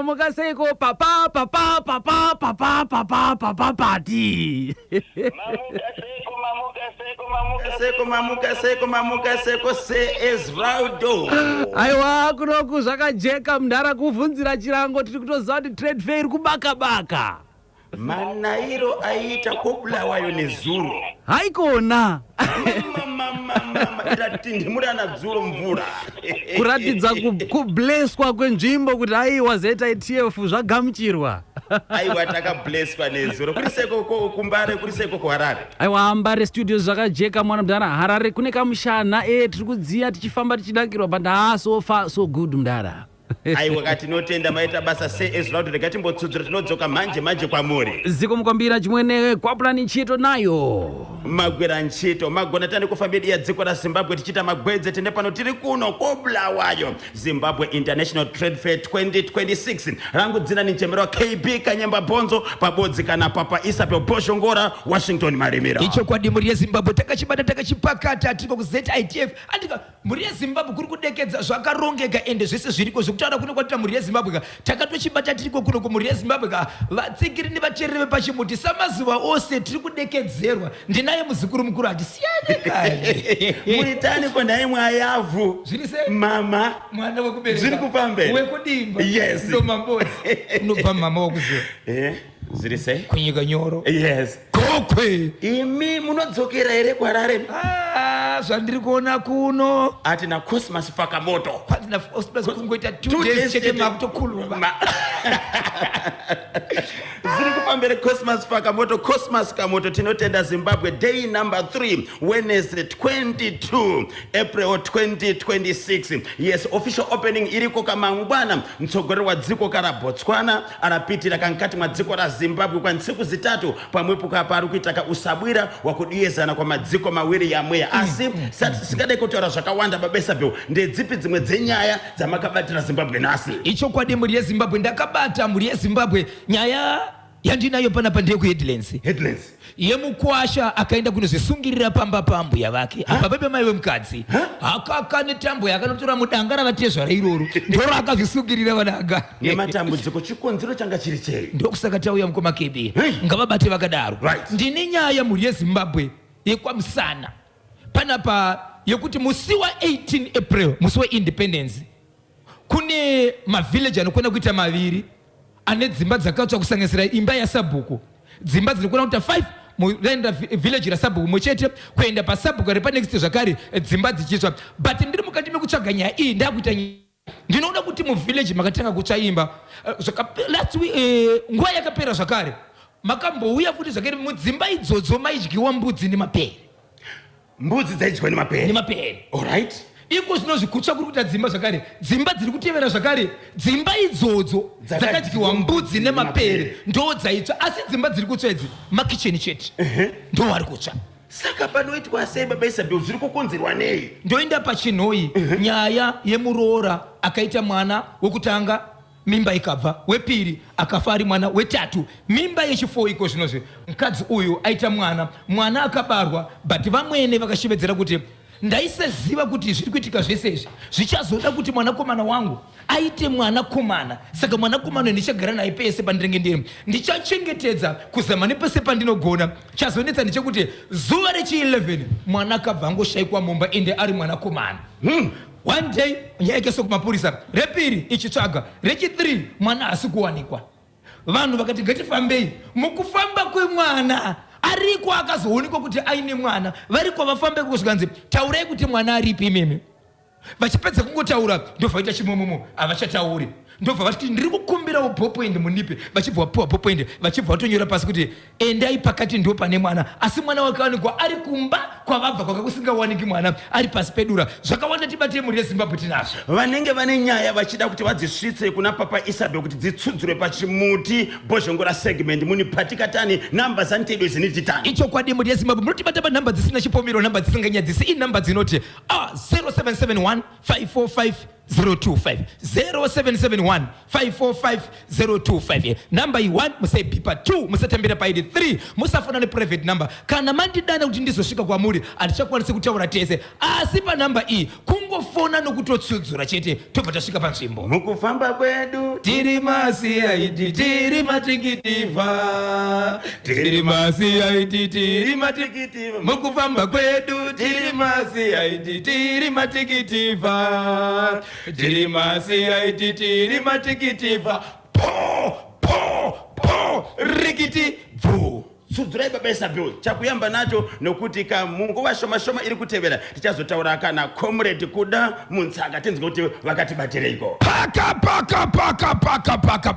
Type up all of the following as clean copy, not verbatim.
Mukaseko papa party. Mamukaseko say Esraldo. Aiwa kunoku zvakajeka mndara kuvhunzira chirango tiri kutoziva kuti trade fair iri kubaka. Manairo aita kopulawa yo nezuro. Haikona. Tindimura na dzuro mvura. Kuratidza kublesswa kwenzvimbo kuti aiwa ZITF zvagamuchirwa. Aiwa takablesswa nezuro. Kuriseko kumbare kuriseko kuHarare. Aiwa Ambare Studios zvakajeka mwana mudhara Harare kune kamushana tiri kudziya tichifamba tichidakirwa but so far so good mudhara. Aiwa katinotenda maita basa say Esraldo rekatimbotsudura tinodzoka manje kwamuri. Ziko mukwambira chimwene kwapulani ntchito nayo. Magwera ntchito magona tani kufambidi ya dziko la Zimbabwe tichita magwedze tende pano tiri kuno kobulawayo Zimbabwe International Trade Fair 2026 rangu dzina ni Chemero KB Kanyamba Bonzo pabodzi kana papa Isape Boshongora Washington Maremera. Icho kwa muri ya Zimbabwe takachibata takachipakata tiko ku ZITF andika muri ya Zimbabwe kuri kudekedza zvakarongeka ende zvese zviriko zvokutaura kuno kwatira muri ya Zimbabwe takatochibata tiriko kuno ku muri ya Zimbabwe vatsigiri ni vacherere pachimuti samazuva ose tiri kudekedzerwa ndinaye muzukuru mukuru atisiyane kale muritani kwa naye mwayavu zvirise mama mwana wekubereka zviri kupambe wekudimba yes ndo mambozi unobva mama wakuziva zvirise kunyika nyoro yes kokwe imi munodzokera ere kuHarare zvandiri kuona kuno atina Cosmas Fakamoto patina Cosmas kungoita 2 days chete makutokulumba ziri kupambere Cosmas Fakamoto Cosmas Kamoto tinotenda Zimbabwe day number 3 Wednesday 22 April 2026 yes official opening iriko kamangwana mtsogoreri wa dziko kara Botswana anapitira kankati mwa dziko la Zimbabwe kwa ntsiku zitatu pamwepo kapari kuitaka usabwira wakudiyezana kwa madziko mawiri ya mweya asi sikade kutaura zvakawanda babesa byo ndedzipi dzimwe dzenyaya dzamakabatira Zimbabwe nasi icho kwadi muri Zimbabwe ndakabata muri Zimbabwe nyaya yandinayo pana pandeye ku headlines yemukwasha akaenda kunozvisungirira pamba pambuya vake apa bebe mai vemukadzi akakane tambo yakanotora mudanga vatezva rairoro ndoro akazvisungirira vananga nematambudziko chikonzero changa chiri chei ndokusaka tauya mukoma KB ngavabate vakadaro ndine nyaya muri Zimbabwe yekwamusana panapa yekuti musi wa 18 April musi wa independence kune mavillage anokwenda kuita maviri ane dzimba dzakatsva kusanganisira imba yaSabhuku dzimba dzinokwenda kuita 5 murenda village raSabhuku muchete kuenda paSabhuku repa next zvakare dzimba dzichitsva but ndiri mukati mekutsvaga nyaya iyi ndakuita ndinoona kuti mu village makatanga kutsva imba last week nguva yakapera zvakare makambouya futi zvakare mudzimba idzodzo maidyiwa mbudzi nemapere mbudzi dzaidyiwa nemapere alright iko zvinozvikutsa kuri kuita dzimba zvakare dzimba dziri kutevera zvakare dzimba idzodzo dzakadyiwa mbudzi nemapere ndo dzaitsva asi dzimba dziri kutsva idzi makicheni chete ndo vari kutsva saka panoitwa sei babesa byo zviri kukonzerwa nei ndoenda pachinhoi nyaya yemuroora akaita mwana wekutanga mimba ikabva wepiri akafa ari mwana wetatu mimba yechi4 iko zvinozve mukadzi uyu aita mwana akabarwa but vamwene vakashevedzera kuti ndaisaziva kuti zviri kuitika zvese izvi zvichazoda kuti mwanakomana wangu aite mwanakomana saka mwanakomana ndichagara naye pese pandirenge ndiri ndichachengetedza kuzama nepese pandinogona chazonetsa ndechekuti zuva rechi11 mwana akabva angoshayikwa mumba ende ari mwanakomana one day nyaya ikaiswa kumapurisa repiri ichitsvaga rechi3 mwana hasi kuwanikwa vanhu vakati ngatifambei mukufamba kwemwana ariko akazoonekwa kuti aine mwana variko vafambe kusvikanzi taurai kuti mwana aripi imemi vachipedza kungotaura ndobva chimomomo havachatauri ndobva vati ndiri kukumbira bhopoende munipe vachibva vapiwa bhopoende vachibva vatonyora pasi kuti endai pakati ndo pane mwana asi mwana wakawanikwa ari kumba kwavabva kwakakusingawaniki mwana ari pasi pedura zvakawanda tibate muri yeZimbabwe tinazvo vanenge vane nyaya vachida kuti vadzisvitse kuna papa Isabe kuti dzitsudzure pachimuti Boshongora segment muni patikatani namba zantedo zinititani icho kwadi muri yeZimbabwe munotibata panhamba dzisina chipomero namba dzisinganyadzisi inhamba dzinoti 0771 545 025 0771 545 025 number 1 musai bipa 2 musatambira paidi 3 musafana ne private number kana mandidana kuti ndizosvika kwamuri atichakwanisa kutaura tese asi pa number iyi kungu tingofona nokutotsudzura chete tobva tasvika panzvimbo. Mukufamba kwedu Tiri masiyaiti tiri matikitivha, tiri masiyaiti tiri matikitivha, mukufamba kwedu tiri masiyaiti tiri matikitivha, tiri masiyaiti tiri matikitivha, po rikiti bvu. sudzurai baba Isabel chakuyamba nacho nokuti munguva shoma iri kutevera tichazotaura kana comrade kuda muntsaka tinzwe kuti vakatibatireko.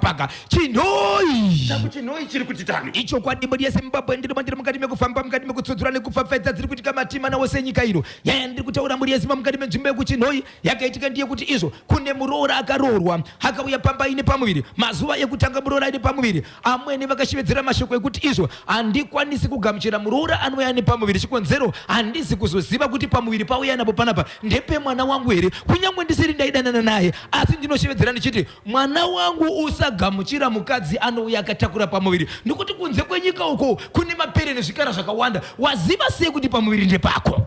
Paka chinhoi chinhoi chiri kuti tani icho kwadimbo yese Zimbabwe ndiri mukati mekufamba mukati mekutsudzura nekufafedza dziri kuitika matimana wose nyika ino yaya ndiri kutaura mburi yezima mukati menzvimbo yekuchinhoi yakaitika ndiye kuti izvo kune muroora akaroorwa akauya pamba ine pamuviri mazuva ekutanga muroora ine pamuviri amweni vakashevedzera mashoko ekuti izvo handikwanisi kugamuchira muroora anouya ane pamuviri chikonzero handisi kuzoziva kuti pamuviri pauya napo panapa ndepe mwana wangu here kunyange ndisiri ndaidanana naye asi ndinoshevedzera ndichiti mwana wangu usagamuchira mukadzi anouya akatakura pamuviri nokuti kunze kwenyika uko kune mapere nezvikara zvakawanda waziva sei kuti pamuviri ndepako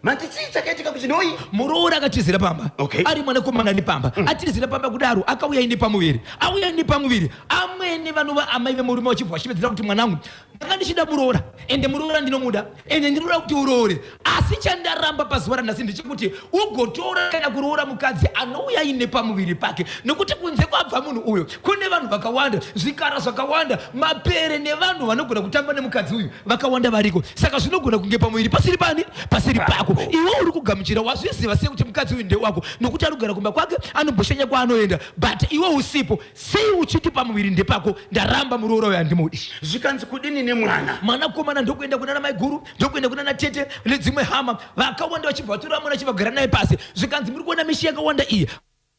matitsi chakaitika kuchinhoi muroora akatizira pamba ari mwanakomana ane pamba atizira pamba kudaro akauya ine pamuviri auya ine pamuviri amweni vanova amai vemurume wachibva vachivedzera kuti mwanangu ndanga ndichida muroora ende muroora ndinomuda ende ndinoda kuti uroore asi chandaramba pazuva ranhasi ndechekuti ugotora kana kuroora mukadzi anouya ine pamuviri pake nokuti kunze kwabva munhu uyo kune vanhu vakawanda zvikara zvakawanda mapere nevanhu vanogona kutamba nemukadzi uyu vakawanda variko saka zvinogona kunge pamuviri pasiri pani pasiri pako iwe uri kugamuchira wazviziva sei kuti mukadzi uyu ndewako nokuti anogara kumba kwake anomboshanya kwaanoenda but iwe usipo sei uchiti pamuviri ndepako ndaramba muroora uyo handimudi zvikanzi kudini nemwana mwanakomana ndokuenda kunana mai guru ndokuenda kunana tete nedzimwe hama vakawanda vachibva vatora mwana achivagara naye pasi zvikanzi muri kuona mishi yakawanda iyi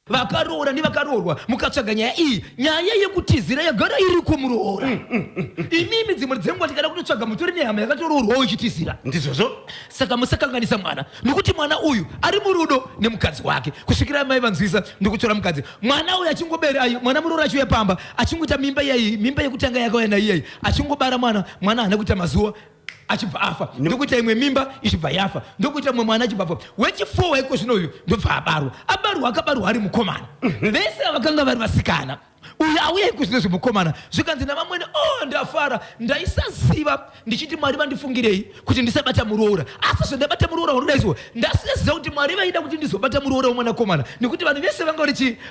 vakaroora nevakaroorwa mukatsvaga nyaya iyi nyaya yekutizira yagara iri kumuroora imimi dzimwe dzenguva tikada kutotsvaga mutori nehama yakatoroorwawo ichitizira ndizvozvo saka musakanganisa mwana nokuti mwana uyu ari murudo nemukadzi wake kusvikira mai vanzwisa ndikutora mukadzi mwana uyu achingobera mwana muroora achiuya pamba achingoita mimba iyai mimba yekutanga yakauya naiyai achingobara mwana haana kuita mazuva achibva afa ndokuita imwe mimba ichibva yafa ndokuita mwe mwana achibva afa wechi4 waiko zvino uyu ndobva abarwa akabarwa ari mukomana vese vakanga vari vasikana uyu auya iko zvino zvemukomana zvikanzi navamwene ndafara ndaisaziva ndichiti mwari vandifungirei kuti ndisabata muroora asi zvandabata muroora unoda izvo ndasiziva kuti mwari vaida kuti ndizobata muroora womwanakomana nekuti vanhu vese vanga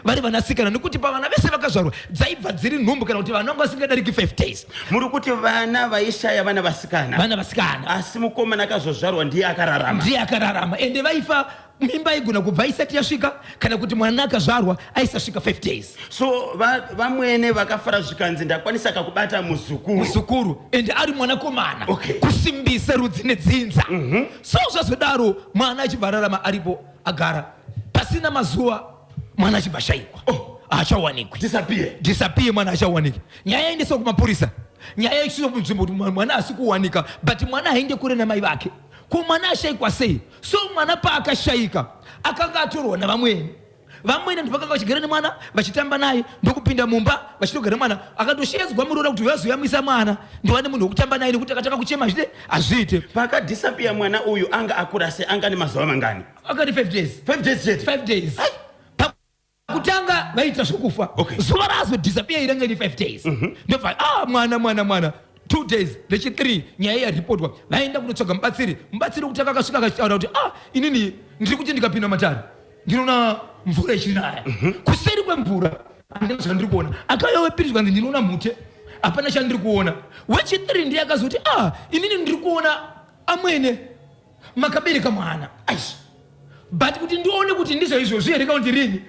vari vanasikana nekuti pavana vese vakazvarwa dzaibva dziri nhumbu kana kuti vanhu vanga vasingadariki 5 days muri kuti vana vaishaya vana vasikana asi mukomana akazozvarwa ndiye akararama ende vaifa mimba igona kubva isati yasvika kana kuti mwana akazvarwa aisasvika 5 days so vamwene vakafara zvikanzi ndakwanisa kakubata muzukuru ende ari mwanakomana kusimbisa rudzi nedzinza so zvazvodaro mwana achibva ararama aripo agara pasina mazuva mwana achibva shayikwa haachawanikwi disappear mwana hachawanikwi nyaya yaendeswa kumapurisa nyaya yaisvika munzvimbo kuti mwana asi kuwanika but mwana hainde kure namai vake ko mwana ashayikwa sei so mwana paakashayika akanga atorwa navamweni ndopakanga vachigara nemwana vachitamba naye ndokupinda mumba vachitogara mwana akatoshedzwa muroora kuti vazoyamwisa mwana ndovane munhu wokutamba naye nekuti akataka kuchema zvide hazviite pakadhisapiya mwana uyu anga akura sei anga nemazuva mangani akati 5 days kutanga vaita zvokufa zuva razodhisapiya iranga ni 5 days ndobva mwana 2 days lechi3 nyaya yaripotwa vaenda kunotsvaga mubatsiri wokutanga akasvika akataura kuti inini ndiri kuti ndikapinda matare ndinoona mvura ichinaya kuseri kwemvura handina zvandiri kuona akauya wepiri zvikanzi ndinoona mhute hapana chandiri kuona wechi3 ndiye akazoti inini ndiri kuona amwene makabereka mwana but kuti ndione kuti ndizvo izvozvo here kaundi rini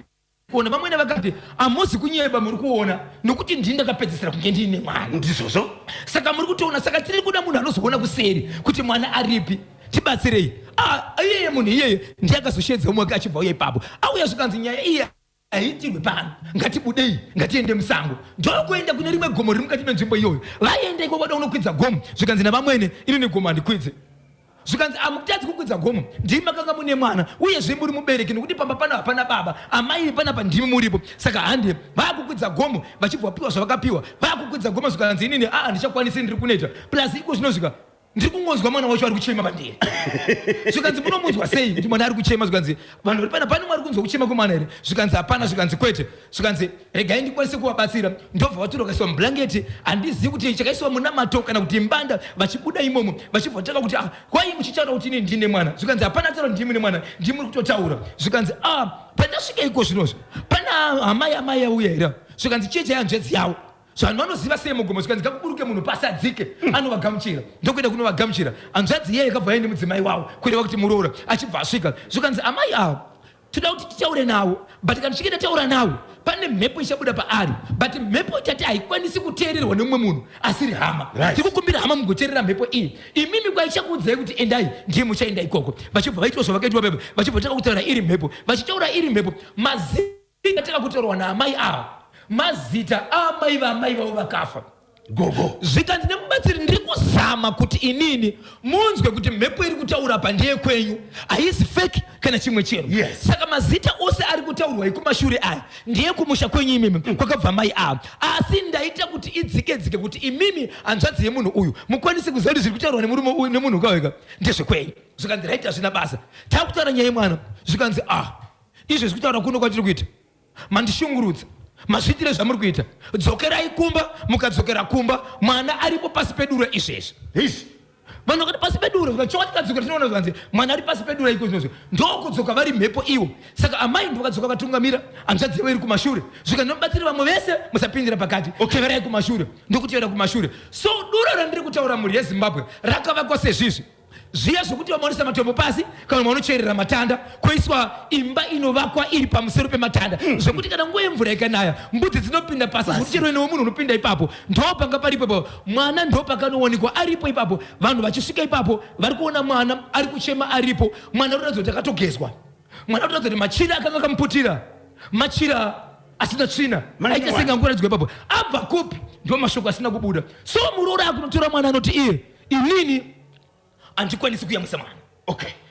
kuona vamwene vakati amozi kunyeba muri kuona nokuti ndini ndakapedzisira kunge ndiine mwana ndizvozvo saka muri kutoona saka tiri kuda munhu anozoona kuseri kuti mwana aripi tibatsirei iyeye munhu iyeye ndiye akazoshedza umwe wake achibva uya ipapo auya zvikanzi nyaya iya haiitirwe pano ngatibudei ngatiende musango ndokuenda kune rimwe gomo riri mukati menzvimbo iyoyo vaenda iko vada unokwidza gomo zvikanzi navamwene inini gomo handikwidze zvikanzi amukutadzi kukwidza gomo ndimi makanga mune mwana uyezve muri mubereki nokuti pamba pano hapana baba amai panapa ndimi muripo saka hande vakukwidza gomo vachibva vapiwa zvavakapiwa vakukwidza gomo zvikanzi inini ndichakwanisi ndiri kunoita plus iko zvinosvika ndiri kungonzwa mwana wacho ari kuchema pandiri zvikanzi munomunzwa sei kuti mwana ari kuchema zvikanzi vanhu vari pane mwari kunzwa kuchema kwemwana here zvikanzi hapana zvikanzi kwete zvikanzi regai ndikwanise kuvabatsira ndobva vatura vakaisiwa mubhurangeti handizivi kuti chakaisiwa munamato kana kuti mbanda vachibuda imomo vachibva vataka kuti kwai muchitaura kuti ini ndine mwana zvikanzi hapana taura ndimi mwana ndimuri kutotaura zvikanzi pandasvika iko zvinozvo pana amai auya here zvikanzi cheche yanzvedzi yavo vanhu vanoziva sei mugomo zvikanzi ngakuburuke munhu pasi adzike anovagamuchira ndokuenda kunovagamuchira hanzvadzi yeye akabva aende mudzimai wavo kureva kuti muroora achibva asvika zvikanzi amai avo toda kuti titaure navo but kana tichida taura navo pane mhepo ichabuda paari but mhepo itati haikwanisi kuteererwa nemumwe munhu asiri hama tikukumbira hama mugoteerera mhepo iyi imimi kwaichakuudzai kuti endai ndiye muchaenda ikoko vachibva vaitwa zvavakaitwa pepo vachibva vataka kutaura iri mhepo vachitaura iri mhepo mazita ataka kutaurwa naamai ava mazita amai vamai vavo vakafa gogo zvikanzi nemubatsiri ndiri kuzama kuti inini munzwe kuti mhepo iri kutaura pa ndiye kwenyu haisi feki kana chimwe chero saka mazita ose ari kutaurwa ikumashure aya ndiye kumusha kwenyu imimi kwakabva mai ava asi ndaita kuti idzike kuti imimi hanzvadzi yemunhu uyu mukwanise kuziva kuti zviri kutaurwa nemunhu ukaweka ndezvekwenyu zvikanzi raita zvina basa takutaura nyaya yemwana zvikanzi izvo zviri kutaura kuno kwatiri kuita mandishungurudza mazviitire zvamuri kuita dzokerai kumba mukadzokera kumba mwana aripo pasi pedura izvezvi vanhu vakati pasi pedura choka tikadzokera tinoona zvanzi mwana ari pasi pedura iko zvinozvo ndokudzoka vari mhepo iwo saka amai ndovakadzoka vatungamira hanzvadzi yavo iri kumashure zvika ndinobatsiri vamwe vese musapindira pakati keverai kumashure ndokutevera kumashure so dura randiri kutaura mhuri yezimbabwe rakavakwa sezvizvi zviya zvokuti vamaonesa matombo pasi kana vanocherera matanda koiswa imba inovakwa iri pamusoro pematanda zvokuti kana nguva yemvura ikanaya mbudzi dzinopinda pasi muchero newemunhu unopinda ipapo ndopanga paripo ipapo mwana ndopakanowanikwa aripo ipapo vanhu vachisvika ipapo vari kuona mwana ari kuchema aripo mwana unoratidza kuti akatogezwa mwana unoratidza kuti machira akanga akamuputira machira asina tsvina aichasenga ngoradzwa ipapo abva kupi ndo mashoko asina kubuda so muroora akunotora mwana anoti iye inini handikwanisi kuyamwisa mwana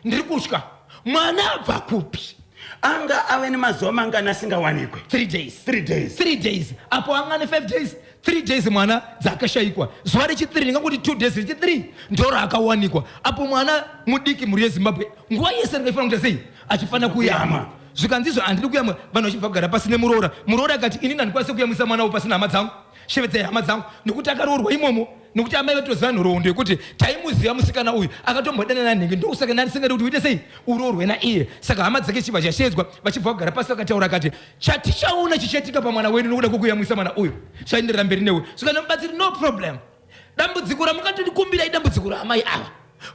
ndiri kutya mwana abva kupi anga ave nemazuva mangani asingawanikwe 3 days apo anga ne 5 days 3 days mwana dzakashayikwa zuva rechi3 ndingangoti 2 days rechi3 ndoro akawanikwa apo mwana mudiki mhuri yezimbabwe nguva yese ringaifana kuita sei achifanira kuyamwa zvikanzizvo handiri kuyamwa vanhu vachibva kugara pasi nemuroora akati ini handikwanisi kuyamwisa mwana wo pasina hama dzangu shevedzai hama dzangu nekuti akaroorwa imomo nokuti amai vatoziva nhoroondo yekuti taimuziva musikana uyu akatombodanana nhengi ndokusaka ndandisingadi kuti uite sei uroorwe naiye saka hama dzake chibva chashedzwa vachibva kugara pasi vakataura akati chatichaona chichaitika pamwana wedu nokuda kwokuyamwisa mwana uyu chaenderera mberi newe saka nomubatsiri no problem dambudziko ramukatondikumbira idambudziko raamai ava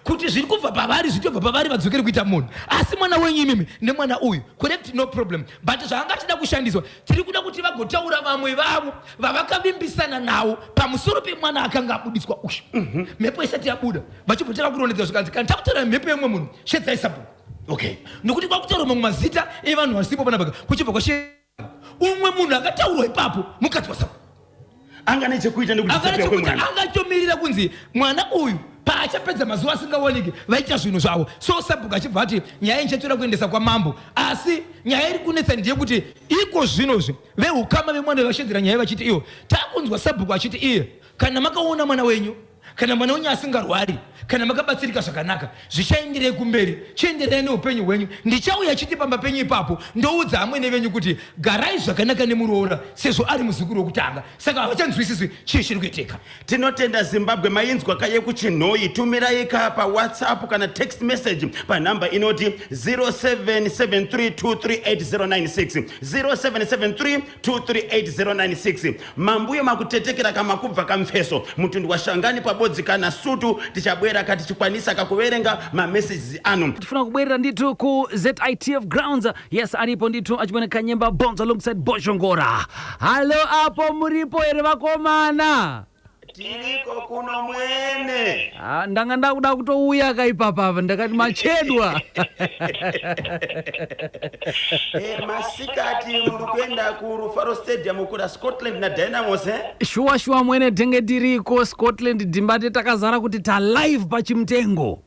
kuti zviri kubva pavari zvitobva pavari vadzokere kuita munhu asi mwana wenyu imimi nemwana uyu correct no problem but zvaangatida kushandiswa tiri kuda kuti vagotaura vamwe vavo vavakavimbisana nawo pamusoro pemwana akanga abudiswa uyu mhepo isati yabuda vachibvotaka kurondedza zvikanzi kana takutaura mhepo yemwe munhu shedzai sabhuku nokuti kwakutaura mamwe mazita evanhu vasipo panapa kuchibva kwashe umwe munhu akataurwa ipapo mukadzi wasabhuku anga nechekuita nekuti kwemwana angatomirira kunzi mwana uyu paachapedza mazuva asingaoneki vaita zvinhu zvavo so sabhuku achibva ati nyaya ichatoda kuendesa kwamambo asi nyaya iri kunetsa ndeyekuti iko zvinozvi veukama vemwana vashedzera nyaya vachiti iwo takunzwa sabhuku achiti iye kana makaona mwana wenyu kana mwana wenyu asingarwari kana makabatsirika zvakanaka zvichaenderei kumberi chienderei neupenyu hwenyu ndichauya chiti pamba penyu ipapo ndoudza amwene venyu kuti garai zvakanaka nemuroora sezvo ari muzukuru wokutanga saka havachanzwisisi chii chiri kuitika tinotenda zimbabwe mainzwa kaye kuchinhoi tumirai ka pawhatsapp kana text message panhamba inoti 0773238096 0773238096 mambuye makutetekera kamakubva kamfeso mutundi washangani pabodzi kana sutu tichabwera katichikwanisa kakuverenga mamessages anu tifuna kubwerera nditu ku ZITF grounds yes aripo nditu achiboneka nyemba bonzo alongside Boshongora halo apo muripo here vakomana tiriko kuno mwene ndanga ndakuda kutouya kaipapapa ndakati machedwa masikati muri kuenda kurufaro stadium kuda Scotland na Dynamos shuwa mwene tenge tiriko Scotland dimbate takazara kuti ta live pachimtengo.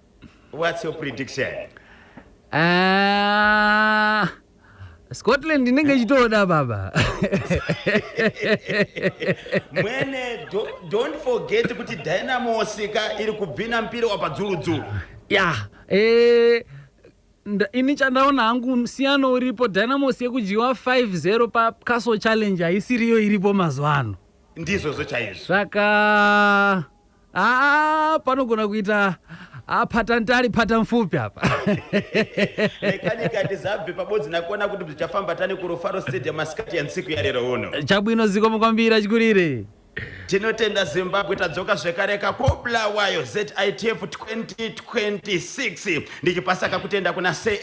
What's your prediction? Scotland inenge ichitoda baba. Mwene don't forget kuti Dynamo sika iri kubvina mpira wapadzuludzulu. Yeah, ini chandaona hangu musiyano uripo Dynamo yekujiwa 5-0 pa Castle Challenge haisiriyo iripo mazuano. Ndizvo chaizvo. Saka panogona kuita patantari patamfupi apa. Mekanika zabve pabodzi nakuona kuti tichafamba tani kuRufaro Stadium masikati ya ntsiku ya lero uno. Chabwino zikomo kwambiri chikurire. Tinotenda Zimbabwe tadzoka zvekareka koBulawayo ZITF 2026 ndichipasaka kutenda kuna Sei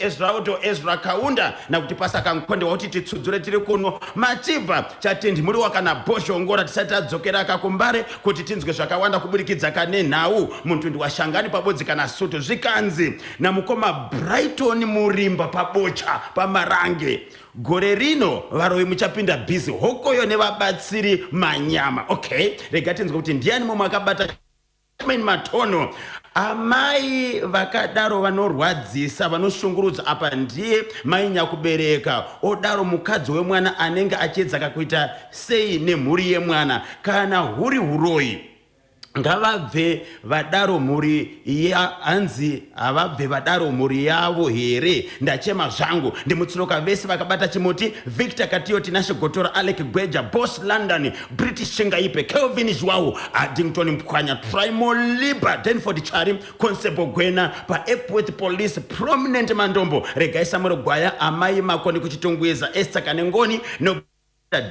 Ezra Kaunda nakutipasa kankonde wauti titsudzure tiri kuno machibva chatindimuriwa kana Boshongora tisati tadzokera kakumbare kuti tinzwe zvakawanda kuburikidza kane nhau muntu ndiwashangani pabodzi kana Sutu zvikanzi namukoma Brighton Murimba pabocha pamarange. Gore rino varowi muchapinda busy hokoyo nevabatsiri manyama. Okay, rega tinzwe kuti ndiani momwe akabata matono. Amai vakadaro vanorwadzisa vanoshungurudza apa ndiye mai nyakubereka odaro mukadzi wemwana anenge achiedzaka kuita sei nemhuri yemwana kana huri huroyi. Ngavabve vadaro mhuri hanzi havabve vadaro mhuri yavo here. Ndachema zvangu ndimutsiroka vese vakabata chimuti Victor Katiyo Tinashe Gotora Alec Gweja Boss London British Chingaipe Kelvin Jwawu Addington Mkwanya Primal Liba Denford Chari Constable Gwena pa Epworth Police Prominent Mandombo Regai Samuel Gwaya amai makoni kuchitungwiza Esther Kanengoni no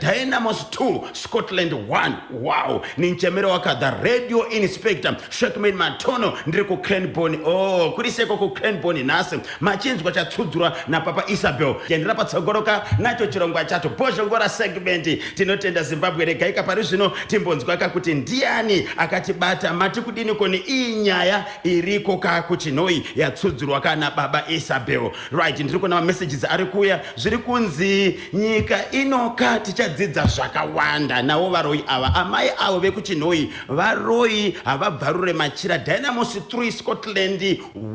Dynamos 2 Scotland 1. Wow, ninchemero waka the radio inspector Shekman Matono ndiri ku Cranbourne. Oh, kuriseko ku Cranbourne nasi machinzwa chatsudzura na Papa Isabel yendira patsogoroka nacho chirongwa chato Boshongora segment. Tinotenda Zimbabwe regaika pari zvino timbonzwa kuti ndiani akatibata mati kudini koni inyaya iriko kuchinoi yatsudzurwa kana Baba Isabel. Right, ndiri kuona messages ari kuya zviri kunzi nyika inoka tichadzidza zvakawanda nawo varoyi ava amai avo vekuchinoi varoyi havabvarure machira. Dynamos 3 Scotland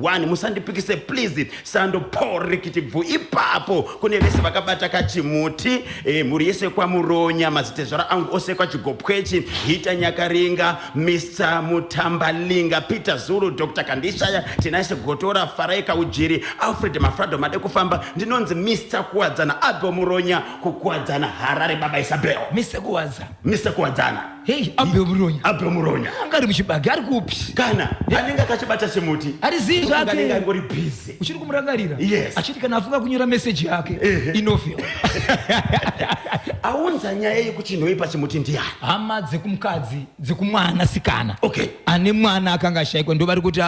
1 musandipikise please. Sando Paul Rikitibvu ipapo kune vese vakabata kachimuti mhuri yese kwaMuronya mazitezvara angu ose kwachigopwechi Hita Nyakaringa Mr. Mutambalinga Peter Zulu Dr. Kandishaya Tinashe Gotora Faraika Ujiri Alfred Mafrado madekufamba ndinonzi Mr. Kuwadzana Abel Muronya kukuwadzana Harare Baba Isabel Mr. Kuwadzana. Hey, Abel Muronya angari muchibage ari kupi kana anenge akachibata chimuti ari zii zvake anenge angori busy uchiri kumurangarira. Yes. Achiti kana afunga kunyora message yake inovhio aunza nyaya yekuchinoi pachimuti ndiani hama dzekumukadzi dzekumwana sikana. Okay, ane mwana akanga ashayikwa ndo vari kuti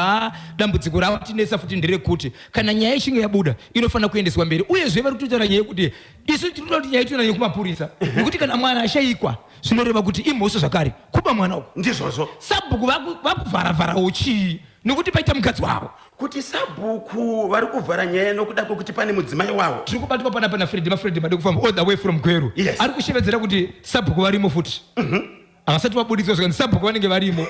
dambudziko ravo tinesa futi nderekuti kana nyaya ishinge yabuda inofanira kuendeswa mberi uyezve vari kutotaura nyaya yekuti isu tinoda kuti nyaya itoona yekumapurisa nekuti kana mwana ashayikwa zvinoreva kuti imhoso zvakare kuba mwana uko ndizvozvo. Sabhuku vakuvharavharawo chii nekuti paita mukadzi wavo kuti Sabhuku vari kuvhara nyaya nokuda kwekuti pane mudzimai wavo. tiri kubatwa pana Fred madekufamba all the way from Gweru. Yes. Ari kushevedzera kuti Sabhuku varimo futi havasati vabudiswa zvakani Sabhuku vanenge varimo.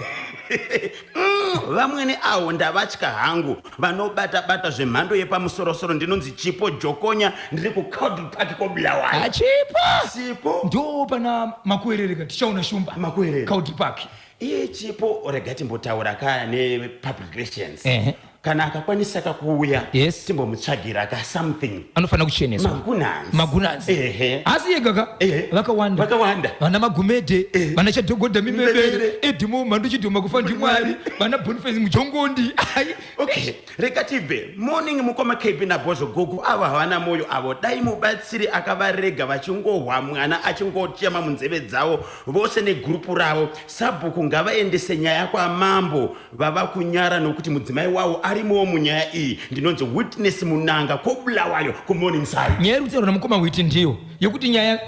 Vamweni avo ndavatya hangu vanobata zvemhando yepamusorosoro ndinonzi Chipo Jokonya ndiri kuCloud Park koBulawayo. Chipo Chipo ndo pana makuerereka tichaona shumba makuerere Cloud Park. iye Chipo rega timbotaura kaya nepublic relations. Kana akakwanisa kuuya Yes. timbomutsvagira ka something Anofanira kucheneswa magunanzi. Asi yegaka vakawanda vana Magumede vana Chadhogodha Mimebere Edimo Mando Chidhoma kufa ndiMwari vana Boniface Mujongondi. Okay, rega tibve morning mukoma KB na Bozho Gogo ava havana moyo avo dai mubatsiri akavarega vachingohwa mwana achingochema munzeve dzavo vose negrupu ravo. Sabhuku ngavaendese nyaya kwaMambo vava kunyara nokuti mudzimai wavo arimo munyaya iyi. Ndinonzi Witness Munanga koBulawayo kuMorning Side. Nyaya irikutaurwa namukoma Witi ndiyo yekuti nyaya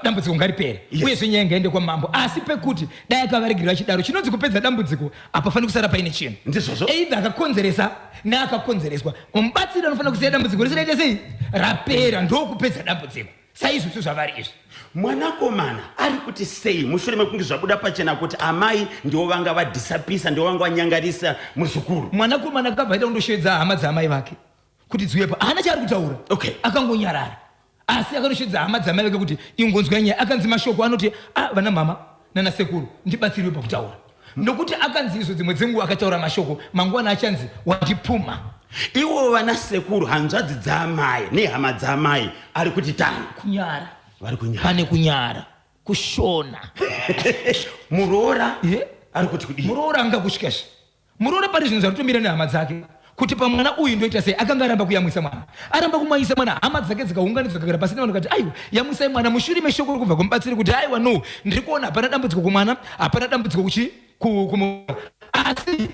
dambudziko ngaripere. Yes. Uyezve nyaya ngaende kwaMambo asi pekuti dai akavaregera chidaro chinonzi kupedza dambudziko apafani kusara paine chinhu. Ndizvozvo. Either akakonzeresa neakakonzereswa mubatsiri anofanira kuziya dambudziko risinaite sei rapera ndokupedza dambudziko. Saizvozvo zvavari izvi. Mwanakomana ari kuti sei mushure mekunge zvabuda pachena kuti amai ndiwo vanga vadhisapisa ndiwo vanga vanyangarisa muzukuru. Mwanakomana akabva aita kundosvedza hama dzaamai vake kuti dziwepo haana chaari kutaura. Okay, akangonyarara asi akanoshedza hama dzamai vake kuti ingonzwa nyaya. Akanzi mashoko anoti vana mama nana sekuru ndibatsiriwe pakutaura, nokuti akanzi izo dzimwe dzenguva akataura mashoko mangwana achanzi wandipfuma. Iwo vana sekuru hanzvadzi dzamai nehama dzamai ari kuti tani kunyara, vari kunyara, pane kunyara kushona muroora ari kuti kudii. Muroora anga kushikasha, muroora pane zvinhu zvatotomira nehama dzake kuti pamwana uyu ndoita sei. Akanga aramba kuyamwisa mwana, aramba kumwayisa mwana, hama dzake dzikaunganidzwa kakara pasina vanhu kati aiwa yamwisai mwana mushure meshoko kubva kumubatsiri kuti aiwa no ndiri kuona hapana dambudziko kumwana, hapana dambudziko asi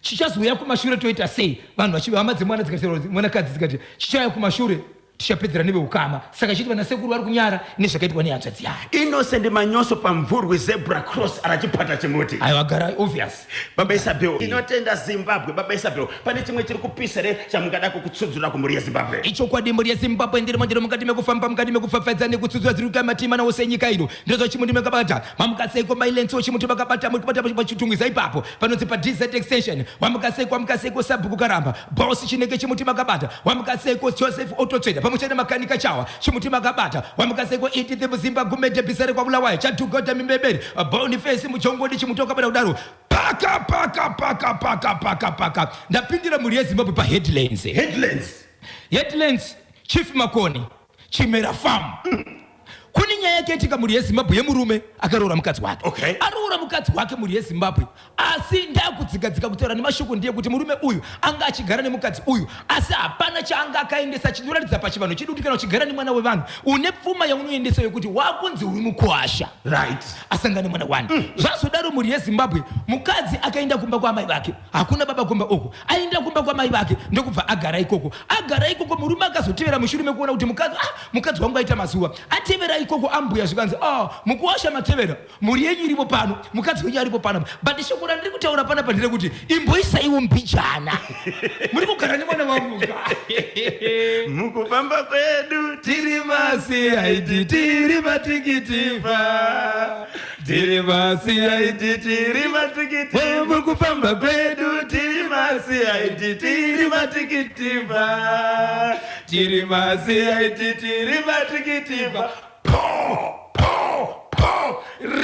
chichazouya kumashure toita sei. Vanhu vachiva hama dzemwana mwanakadzi dzikati chichauya kumashure tichapedzera neveukama. Saka chiti vana sekuru vari kunyara nezvakaitwa nehanzvadzi yayo. Innocent Manyoso pamvurwi zebra cross arachipata chimoti. Aiwa gara obvious. Baba Isabel inotenda Zimbabwe. Baba Isabel pane chimwe chiri kupisa re chamungada kukutsudzura kumuri yeZimbabwe. Ichokwadi muri yeZimbabwe ndiri mandiro mukati mekufamba mukati mekufafadza nekutsudzura dziri kumatima nawo senyika ino ndizvo chimuti makabata mamukaseko mailenso chimuti makabata mukubata pachitungwiza ipapo panonzi pa DZ extension wamukaseko sabhuku karamba boss chinenge chimuti makabata wamukaseko Joseph Ototseda pamuchena makanika chawa chimuti makabata wamukaseko Edith Muzimbabwe gumede bisare kwa Bulawayo chatugota mimbeberi Boniface muchongodi chimuti wakabata kudaro paka ndapindira muri yeZimbabwe pa headlines Chief Makoni Chimera Farm kuni nyaya yakaitika muri yeZimbabwe yemurume akaroora mukadzi wake. Okay. Aroora mukadzi wake muri yeZimbabwe asi ndakudzigadzika kutaura nemashoko ndiye kuti murume uyu anga achigara nemukadzi uyu asi hapana chaanga akaendesa chinoratidza pachivanhu chedu kuti kana uchigara nemwana wevanhu une pfuma yaunoendesa yokuti wakunzi uri mukuasha right asangane mwana wani. Zvazodaro muri yeZimbabwe mukadzi akaenda kumba kwa mai vake, hakuna baba kumba uko, aenda kumba kwa mai vake ndokubva agara ikoko murume akazotevera mushure mekuona kuti mukadzi wangu aita mazuva atevera ikoko ambuya zvikanzi mukuasha matevera muri yenyu iripo pano mukadzi wenyu aripo pano but shoko randiri kutaura panapa nderekuti imboisaiwo mbijana muri kugara nemwana wangu mukufamba kwedu tiri masiaiti tiri matikitifa tiri masiaiti tiri matikitifa mukufamba kwedu tiri masiaiti tiri matikitifa tiri masiaiti tiri matikitifa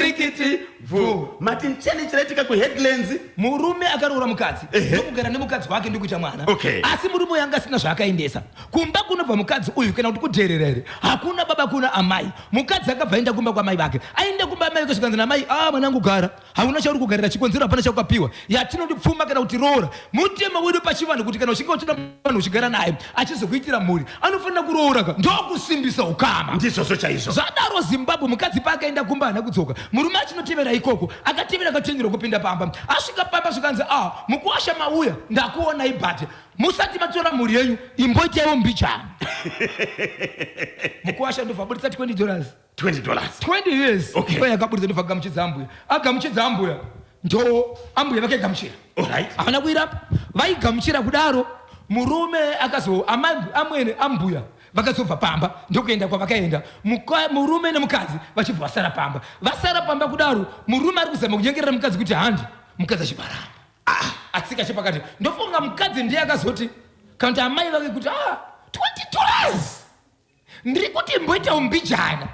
rikiti vu Martin chani chiraitika kuheadlines. murume akaroora mukadzi ndokugara nemukadzi wake ndikuita mwana. Okay. Asi murume yanga asina zvaakaendesa kumba kunobva mukadzi uyu kana kuti kudherera here hakuna baba kuna amai. Mukadzi akabva aenda kumba kwamai vake aenda kumba amai vake zvikanzi namai mwanangu gara hauna chauri kugarira chikonzero hapana chaukapiwa yatinoti pfuma kana kuti roora mutema wedu pachivanhu kuti kana uchinge uchida vanhu uchigara naye achizokuitira mhuri anofanira kuroora ndokusimbisa ukama. Ndizvozvo chaizvo. Zvadaro Zimbabwe mukadzi paakaenda kumba hana kudzoka murume achinotevera ikoko akatevera akatenderwa kupinda pamba asvika pamba zvikanzi mukuasha mauya ndakuona ibhate musati matora mhuri yenyu imboitaiwo mbijana. Mukuasha ndobva abudisa $20 20 years. Okay. Akabudisa ndobva agamuchidza ambuya ndo ambuya vakaigamuchira. Alright. Havana kuirapo vaigamuchira kudaro murume amwene ambuya vakazobva pamba ndokuenda kwavakaenda murume nemukadzi vachibva vasara pamba kudaro murume ari kuzama kunyengerera mukadzi kuti handi mukadzi achiparamba atsika chepakati ndofunga mukadzi ndiye akazoti kana kuti amai vake kuti $20 ndiri kuti mboita umbijana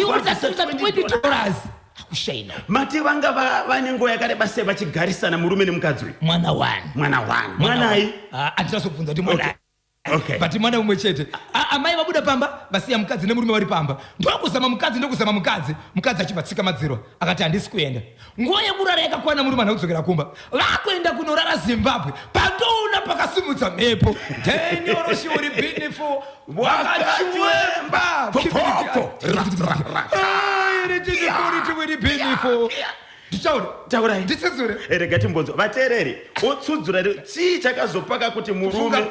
iwotasita $20 akushaina mati vanga vane nguva yakareba sei vachigarisana murume nemukadzi uyu. Mwanai andinazobvunza kuti mwanai. Okay. But mwana umwe chete amai vabuda pamba vasiya mukadzi nemurume vari pamba ndokuzama mukadzi achivatsika madziro akati handisi kuenda. Nguva yekurara yakakwana murume ana kudzokera kumba vakuenda kunorara Zimbabwe pandoona pakasimudza mhepo denioroshi uri beautiful wakachwemba iri beautiful. Taurai. Nditsudzure. Rega timbonzwa vateereri otsudzura chii chakazopaka kuti murume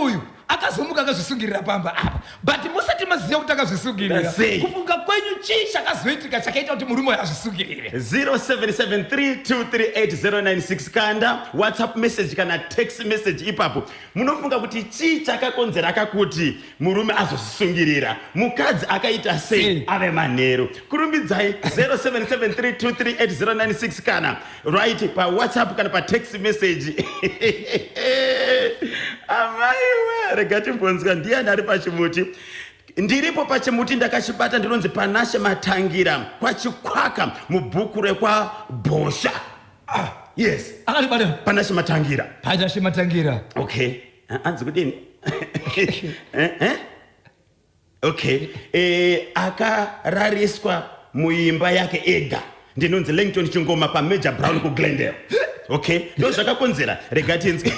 uyu akazomuka akazvisungirira pamba apa but musati maziva kuti akazvisungirira kufunga kwenyu chii chakazoitika chakaita kuti murume uyu azvisungirire. 0773238096 kanda WhatsApp message kana text message ipapo munofunga kuti chii chakakonzera kakuti murume azozvisungirira mukadzi akaita sei ave manheru. Kurumbidzai 0773238096 kana right pa WhatsApp kana pa text message. Amaiwe regati mbonzwa ndiani ari pachimuti. Ndiripo pachimuti ndakachibata ndinonzi Panashe Matangira kwachikwaka mubhuku rekwa Bhosha. Yes. Akalibata Panashe Matangira. Panashe Matangira. Okay. Anzi kudini? Okay. Akarariswa muimba yake ega. Ndinonzi Langton Chingoma pa Major Brown ku Glendale. Okay. Ndo zvakakonzera regati nzwi.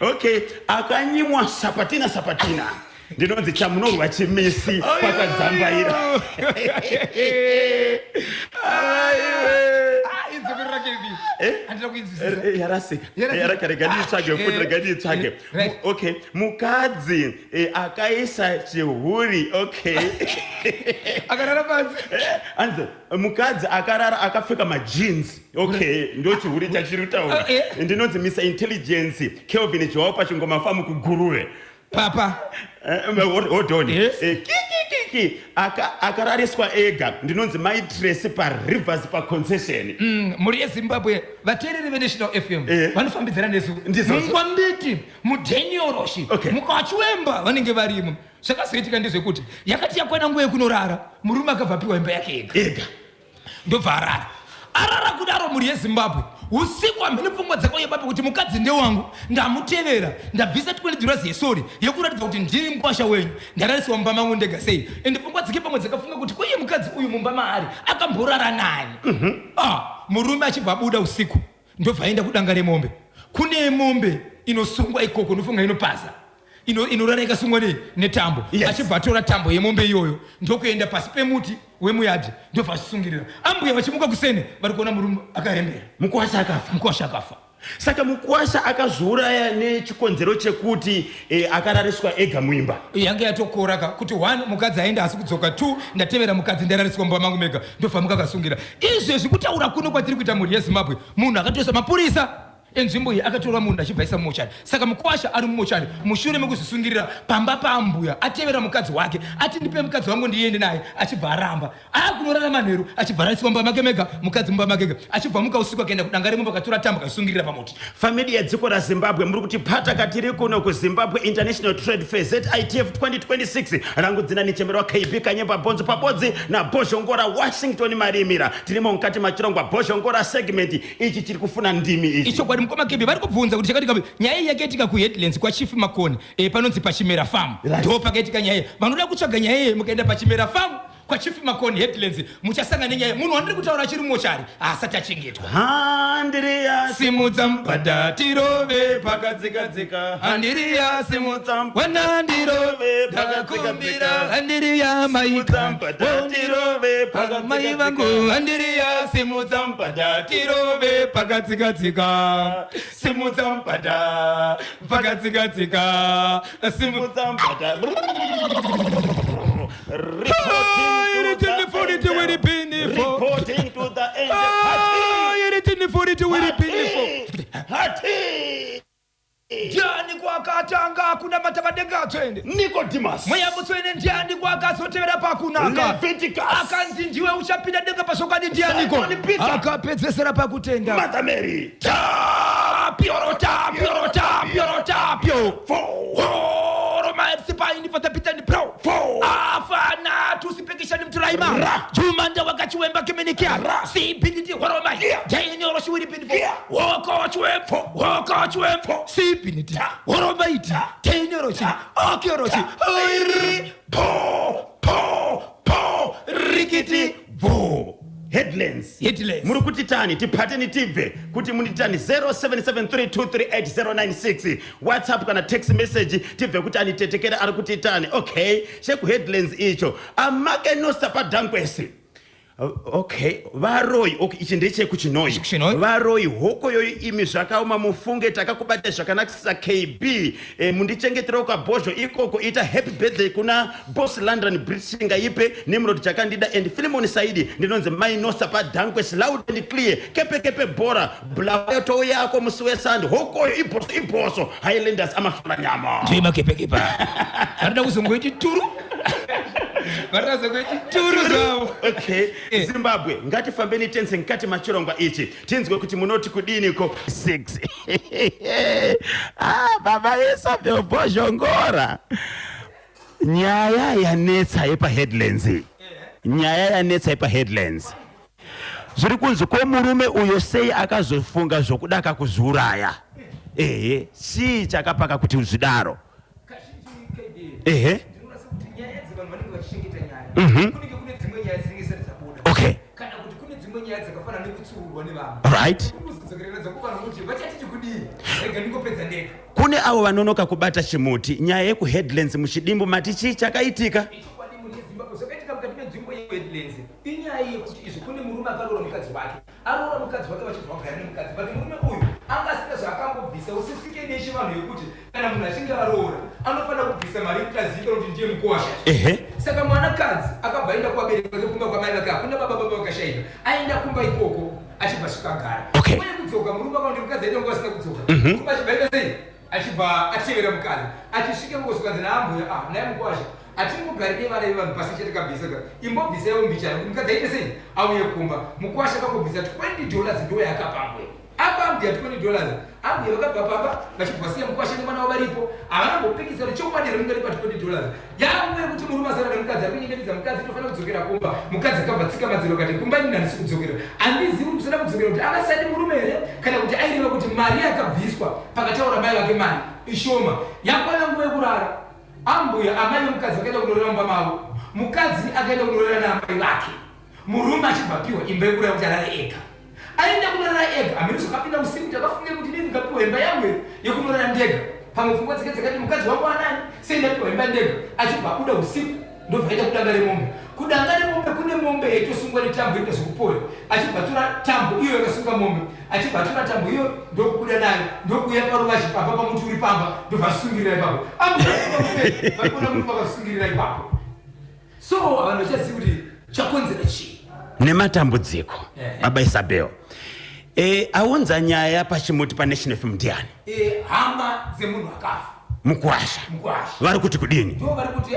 Okay. Akanyimwa sapatina. Ndinonzi chamunorwa chimisi kwakadzambaira. Yarasika. Regati tsvage. Okay. Mukadzi akaisa chihuri. Okay. Akarara pasi. Anzi mukadzi akarara akapfeka majeans. Okay. Ndo chihuri chachiri kutaura. Ndinonzi Mr Intelligence Kelvin Joao pachingoma famu kuguruwe. Papa. Hold on. Kiki. Akarariswa ega. Ndinonzi My Trace pa Rivers pa concession. Muri yeZimbabwe vateereri veNational FM vanofambidzana nesu. Mungwambiti muDaniel Roshi mukachiwemba vanenge varimo. Zvakazoitika ndezvekuti yakati yakwana nguva yekunorara murume akabva piwa imba yake ega. Ndobva arara kudaro muri yeZimbabwe. Usiku amene pfungwa dzako yepapo kuti mukadzi ndewangu ndamutevera ndabvisa 20 dollars yesori yekuratidza kuti ndiri mukwasha wenyu ndararisiwa mumba mangu ndega sei ende pfungwa dzake pamwe dzakafunga kuti kuye mukadzi uyu mumba maari akamborara nani. Murume achibva buda usiku ndobva aenda kudanga remombe. Kune mombe inosungwa ikoko ndofunga inopaza inorara ikasungwa netambo. Achibva atora tambo yemombe iyoyo ndokuenda pasi pemuti wemuyadhi ndobva achisungirira. Ambuya vachimuka kusene vari kuona murume akarembera. Mukwasha akafa. Saka mukwasha akazuraya nechikonzero chekuti akarariswa ega muimba. Yange yatokoraka kuti 1 mukadzi aenda asi kudzoka 2 ndatevera mukadzi ndarariswa mumba mangu mega ndobva mukakasungira. Izvezvi kutaura kuno kwatiri kuita muri yeZimbabwe munhu akatoisa mapurisa enzvimbo iyi akatora munhu achibvaisa mumochari. Saka mukwasha ari mumochari mushure mekuzvisungirira pamba paambuya atevera mukadzi wake ati ndipe mukadzi wangu ndiende naye achibva aramba akunorara manheru achibva ararisiwa mumba make mega mukadzi mumba make mega achibva muka usiku akaenda kudanga remombe akatora tambo akasungirira pamuti. Family yedziko raZimbabwe muri kuti pata katiri kuno kuZimbabwe International Trade Fair ZITF 2026 rangu dzina nichemerwa KB Kanyemba Bonzo pabodzi na Bozhongora Washington Marimira. Tirimo mukati machirongwa Bozhongora segment ichi chiri kufuna ndimi ichi. Icho kwadi mukoma KB vari kubvunza kuti chakatika nyaya yakaitika kuHeadlands kwa Chief Makoni panonzi pachimera farm. Ndo pakaitika nyaya vanoda kutsvaga nyaya mukaenda pachimera farm kwa Chief Makoni Headlands muchasanga nenyaya munhu wandiri kutaura chiri mochari asati achengetwa. Handiriya simudza mubhadha tirove pakadzikadzika handiriya simudza wana ndirove pakakumbira handiriya maika mai vangu handiriya simudza mubhadha tirove pakadzikadzika simudza mubhadha pakadzikadzika simudza mubhadha. Reporting to the end. Ndiani kwakatanga kuna matamadenga twende Nicodemus Mwayamutswene ndiani kwakazotevera pakunaka Leviticus akanzi ndiwe uchapinda denga pasokani ndianiko akapedzesera pakutenda Mother Mary piorota Roma sipaini fatapitani pro afana tusipekishani mturaima jumanda wakachiwemba kimenikia si binditi horoma jaini oroshi wiri bindifo woko chwempo si binditi horoma iti jaini oroshi oki oroshi oiri po rikiti vo Headlands muri kuti tani tipateni tibve kuti munitani 0773238096 WhatsApp kana text message tibve kuti anitetekera ari kuti tani. Okay cheku Headlands icho amake nosta padankwesi. Okay varoi okay ichi ndechekuchinoi varoi hoko yoyo imi zvakaoma mufunge takakubata zvakanakisa KB mundichengetera ukabhozho ikoko ita happy birthday kuna Boss London British ngaipe Nimrod chakandida and Philemon Saidi ndinonze mainosa padankwes loud and clear kepe bora blato yako musuwe sand hoko iboso Highlanders amafula nyama ndima kepe arida kuzongoiti turu vataza kuti turu zavo. Okay, Zimbabwe ngatifambeni tense nkati machirongwa ichi tinzwe kuti munoti kudiniko 6. Baba Isabel Boshongora, nyaya yanetsa yepa headlines. Nyaya yanetsa yepa headlines. Zviri kunzi ko murume uyo sei akazofunga zvokudaka kuzuraya. Si chakapaka kuti uzvidaro. Okay. Right. Kune avo vanonoka kubata chimuti nyaya yeku headlines muchidimbu mati chii chakaitika. Saka mwanakadzi akabvaenda kuvabereki vake kumba kwamai vake hakuna baba vakashaika aenda kumba ikoko achibva gara. Okay. Uye kudzoka murume akaona mukadzi aita nguva asina kudzoka. Murume achibvaita sei achibva atevera mukadzi achisvike kuzokadzi naambuya naye mukwasha atingogarire vana vevanhu pasi chete kabvisa imbobvisaiwo mbichana kuti mukadzi aite sei auye kumba mukwasha akangobvisa $20 ndo yakapambwe apambwe $20 ambuya vakabva papa vachibva siya mukwasha nemwana wavaripo avanambopikisa kuti chokwadi rimungaripa $20 yauye kuti murume azara nemukadzi ari kunyengetedza mukadzi inofanira kudzokera kumba mukadzi akabva tsika madziro kati kumba ini handisi kudzokera handizivi kuti kusada kudzokera kuti akasadi murume here kana kuti aireva kuti mari yakabviswa pakataura mai vake mari ishoma yakwana nguva yekurara ambuya amai mukadzi akaenda kunorera mumba mavo mukadzi akaenda kunorera naamai vake murume achibva piwa imba yekurara kuti arare ega aenda kunorera ega amirizo usiku takafunge kuti nini kapiwa imba yangu yekunorera ndega pamwe pfungwa dzike dzakati mukadzi wangu anani seenda piwa imba ndega achibva kuda usiku ndobva aita kudanga remombe kudanga remombe kune mombe yaitosungwa netambo ita zvekupoya achibva tora tambo iyo yakasunga mombe achibva tora tambo iyo ndokubuda nayo ndokuuya paruvazhe pamba pamuti uri pamba ndobva asungirira ipapo amuvakona muti vakasungirira ipapo so vanhu vachazivi kuti chakonzera chii nematambudziko. Baba Isabel aunza nyaya pachimuti paNational FM ndiani? Hama dzemunhu akafa mukwasha vari kuti kudini? ndo vari kuti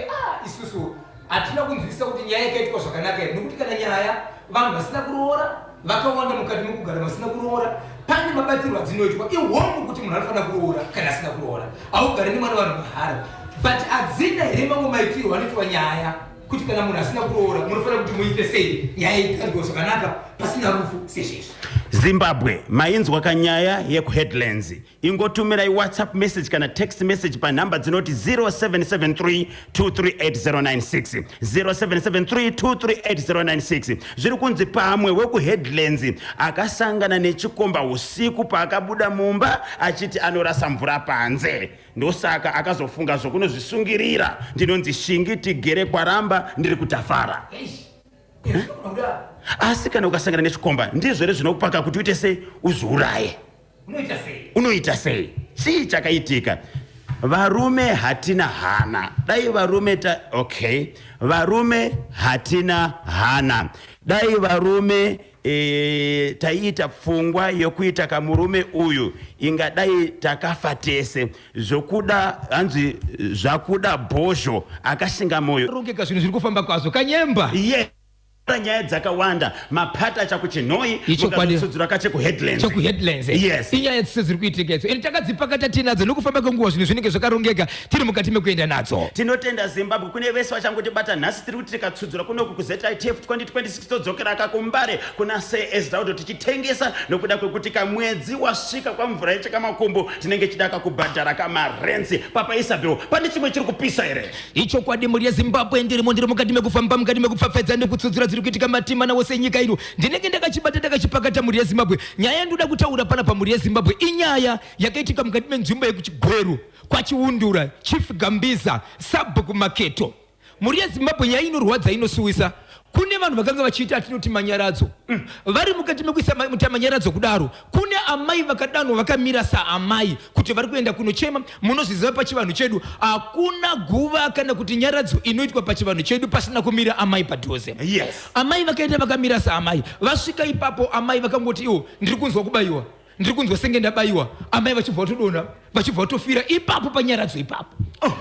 isusu hatina kunzwisisa kuti nyaya yakaitika zvakanaka here nokuti kana nyaya vanhu vasina kuroora vakawanda mukati mekugara vasina kuroora pane mabatirwo adzinoitwa ihombu kuti munhu anofanira kuroora kana asina kuroora augari nemwana vanhu mahara but hadzina here mamwe maitirwo anoitwa nyaya kuti kana munhu asina kuroora munofanira kuti muite sei nyaya itarwa zvakanaka pasina rufu sezvizvo. Zimbabwe mainzwa kanyaya yeku headlines ingotumira WhatsApp message kana text message pa namba dzinoti 0773238096 0773238096 zviri kunzi pamwe weku headlines akasangana nechikomba usiku paakabuda mumba achiti anorasa mvura panze ndosaka akazofunga zvokunozvisungirira ndinonzi shingi tigere kwaramba ndiri kutafara. Asi kana ukasangana nechikomba ndizvo here zvinokupaka kuti uite sei uzuraye unoita sei chii chakaitika? Varume hatina hana dai varume varume hatina hana dai varume taita pfungwa yokuita kamurume uyu ingadai takafa tese zvokuda hanzi zvakuda bhozho akashinga moyo rongeka zvinhu zviri kufamba kwazvo kanyemba nyaya dzakawanda mapata chakuchinoi mukazotsudzura kacheku headlines yes inyaya dzese dziri kuitika idzo ende takadzipakata tinadzo nokufamba kwenguva zvinhu zvinenge zvakarongeka tiri mukati mekuenda nadzo. Tinotenda Zimbabwe kune vese vachangotibata nhasi tiri kuti tikatsudzura kunoku kuZITF 2026 todzokera kakumbare kuna CS Daudo tichitengesa nokuda kwekuti kamwedzi wasvika kwamvura yechakamakumbo tinenge chidaka kubhadhara kamarenzi. Papa Isabel pane chimwe chiri kupisa here? Icho kwadi muri yeZimbabwe ndiri mukati mekufamba mukati mekupfapfedza nekutsudzura zviri kuitika matimana wose nyika ino ndinenge ndakachibata ndakachipakata muri yeZimbabwe. Nyaya ndoda kutaura pana pamuri yeZimbabwe inyaya yakaitika mukati menzvimbo yekuchigweru kwachiundura Chief Gambiza Sabhuku Maketo. Muri yeZimbabwe nyaya inorwadza inosuwisa. Kune vanhu vakanga vachiita atinoti manyaradzo vari mukati mekuisa manyaradzo kudaro kune amai vakadanwa vakamira saamai kuti vari kuenda kunochema. Munozviziva pachivanhu chedu hakuna guva kana kuti nyaradzo inoitwa pachivanhu chedu pasina kumira amai padhuze. Yes. Amai vakaenda vakamira saamai vasvika ipapo amai vakangoti iwo ndiri kunzwa kubayiwa ndiri kunzwa senge ndabaiwa amai vachibva vatodonha vachibva vatofira ipapo panyaradzo ipapo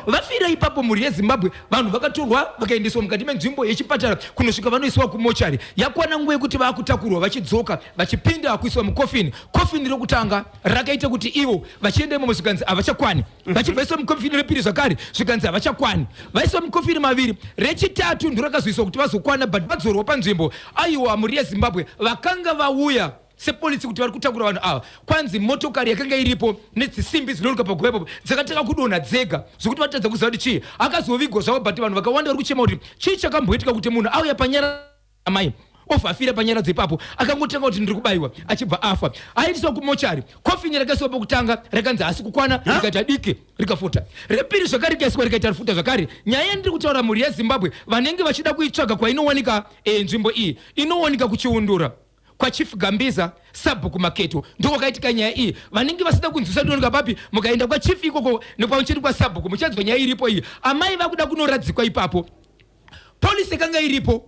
vafira ipapo mhuri yeZimbabwe vanhu vakatorwa vakaendeswa mukati menzvimbo yechipatara kunosvika vanoiswa kumochari yakwana nguva yekuti vakutakurwa vachidzoka vachipinda kuiswa mukofini kofini rokutanga rakaita kuti ivo vachienda imomo zvikanzi havachakwani vachibva iswa mukofini repiri zvakare zvikanzi havachakwani vaiswa mukofini maviri rechitatu ndirakazoiswa kuti vazokwana but vadzorwa panzvimbo aiwa mhuri yeZimbabwe vakanga vauya sepolisi kuti vari kutakura vanhu ava kwanzi motokari yakanga iripo nedzisimbi dzinoruka paguva ipapo dzakatanga kudonha dzega zvokuti vatadza kuziva kuti chii akazovigwa zvavo but vanhu vakawanda vari kuchema kuti chii chakamboitika kuti munhu auya panyara amai ofha afira panyaradzo ipapo akangotanga kuti ndiri kubayiwa achibva afa aendeswa kumochari kofini rakaiswa pokutanga rakanzi hasi kukwana rikaita diki rikafota repiri zvakare rikaiswa rikaita rifuta zvakare nyaya ndiri kutaura mhuri yeZimbabwe vanenge vachida kuitsvaga kwainowanika nzvimbo iyi inowanika kuchiundura kwa Chief Gambiza Sabhuku Maketo ndokaitika nyaya iyi vanenge vasida kunzwisa ndinonika papi mukaenda kwa chief ikoko nepauchiri kwa Sabhuku muchadzwa nyaya iripo iyi amai vakuda kunoradzikwa ipapo polisi kanga iripo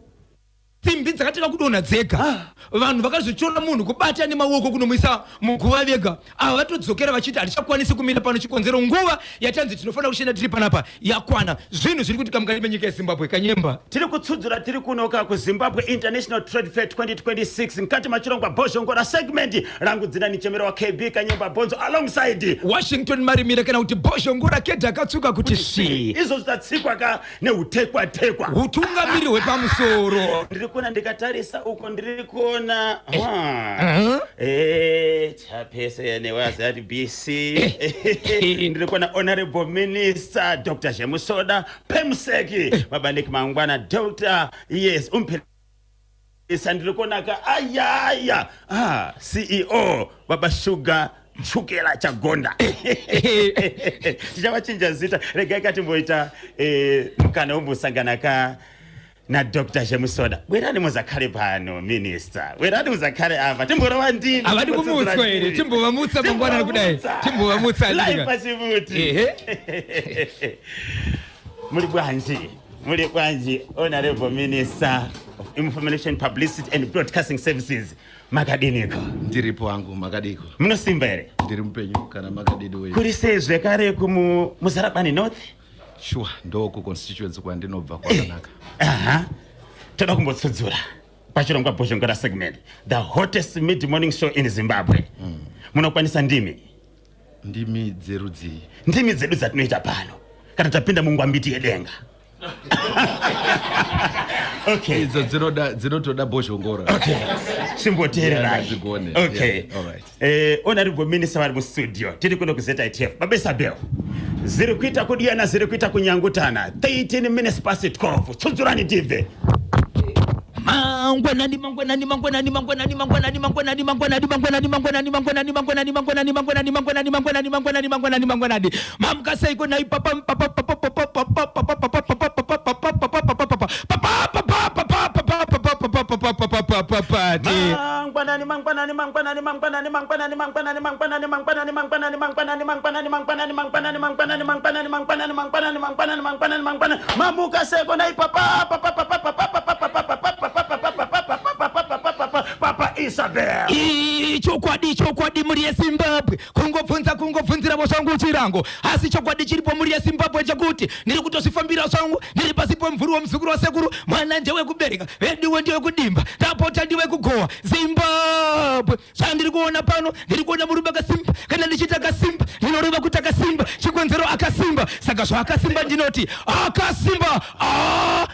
simbi dzakatanga kudonha dzega vanhu vakazotora munhu kubata nemaoko kunomuisa muguva vega ava vatodzokera vachiti hatichakwanisi kumira pano chikonzero nguva yatanzi tinofanira kushenda tiri panapa yakwana zvinhu zviri kuitika mukati menyika yeZimbabwe Kanyemba tiri kutsudzura tiri kunoka kuZimbabwe International Trade Fair 2026 mkati machirongwa Bozhongora segment rangu dzina nichemera wa KB Kanyemba Bonzo alongside Washington Marimira kana kuti Bozhongora kedha akatsuka kuti shi izvo zvitatsikwa ka neutekwa utungamiri hwepamusoro kuona ndikatarisa uko ndiri kuona chapese newazati BC ndiri kuona Honorable Minister Dr. Jemusoda Pemseki mabandiki mangwana Dr. yes umpelisa ndiri kuona ka ayaya CEO Baba Sugar chukela chagonda tichawachinja zita regai kati mboita mukana umbosangana ka na Dr. Jemusoda werani muzakare pano minister werani muzakare ava timborowa ndini avadi kumutswa ere timbovamutsa mangwana kudai timbovamutsa live pasivuti muri bwanji Honorable Minister of Information Publicity and Broadcasting Services makadiniko ndiripo wangu makadiko munosimba ere ndiri mupenyu kana makadidi wewe kuri sezve kare kumuzarabani north sure ndoko constituency kwandinobva kwakanaka toda kumbotsudzura pachirongwa Bozhongora segment the hottest mid morning show in Zimbabwe munokwanisa ndimi dzerudzi ndimi dzedu dzatinoita pano kana tapinda mungwambiti yedenga okay idzo dzinotoda Bozhongora okay simboteererai okay yeah, all right Honorable Minister vari mustudio tiri kuno kuZITF babesa bell ziri kuita kudiyana ziri kuita kunyangutana 13 minutes past 12 tsudzurani TV mamuka seko na Papa Isabel chokwadi muri yeZimbabwe kungobvunzira vosvangu chirango asi chokwadi chiripo muri yeZimbabwe chakuti ndiri kutozvifambira zvangu ndiri pasi pomumvuri womuzukuru wasekuru mwana ndewe kubereka vediwe ndiwe kudimba ndapota ndiwe kugowa Zimbabwe zvandiri kuona pano ndiri kuona murume akasimba kana ndichiti akasimba ndinoreva kuti akasimba chikonzero akasimba saka zvaakasimba ndinoti akasimba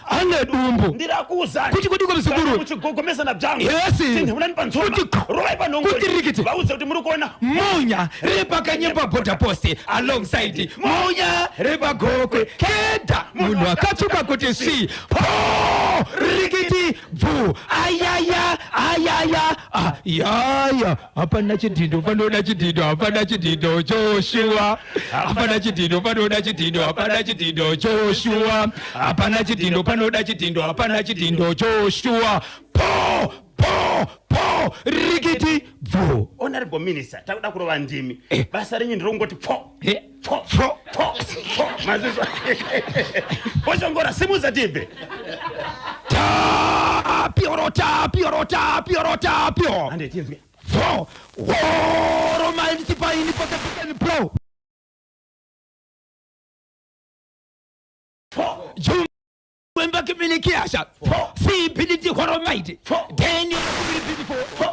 ane dumbu ndirakuza kuti muzukuru kuchigogomesana bjangu yes ndinhunani panzoma rovai panongo kuti rikiti vauze kuti muri kuona Munya repakanyemba border post alongside Munya repagokwe kenda munhu akatsvuka kuti si rikiti bvu ayaya hapana chidhindo panoda chidhindo hapana chidhindo Joshua hapana chidhindo panoda chidhindo hapana chidhindo Joshua hapana chidhindo panoda chidhindo hapana chidhindo Joshua rikiti bvu Honorable Minister takuda kurova ndimi basa renyu ndirongoti mazizwa Bozhongora simuza TV piorota ande tinzwe Romain Sipaini Potapitan Pro. Jumba Kiminikiasha. See Pinity Horomaiti. Daniel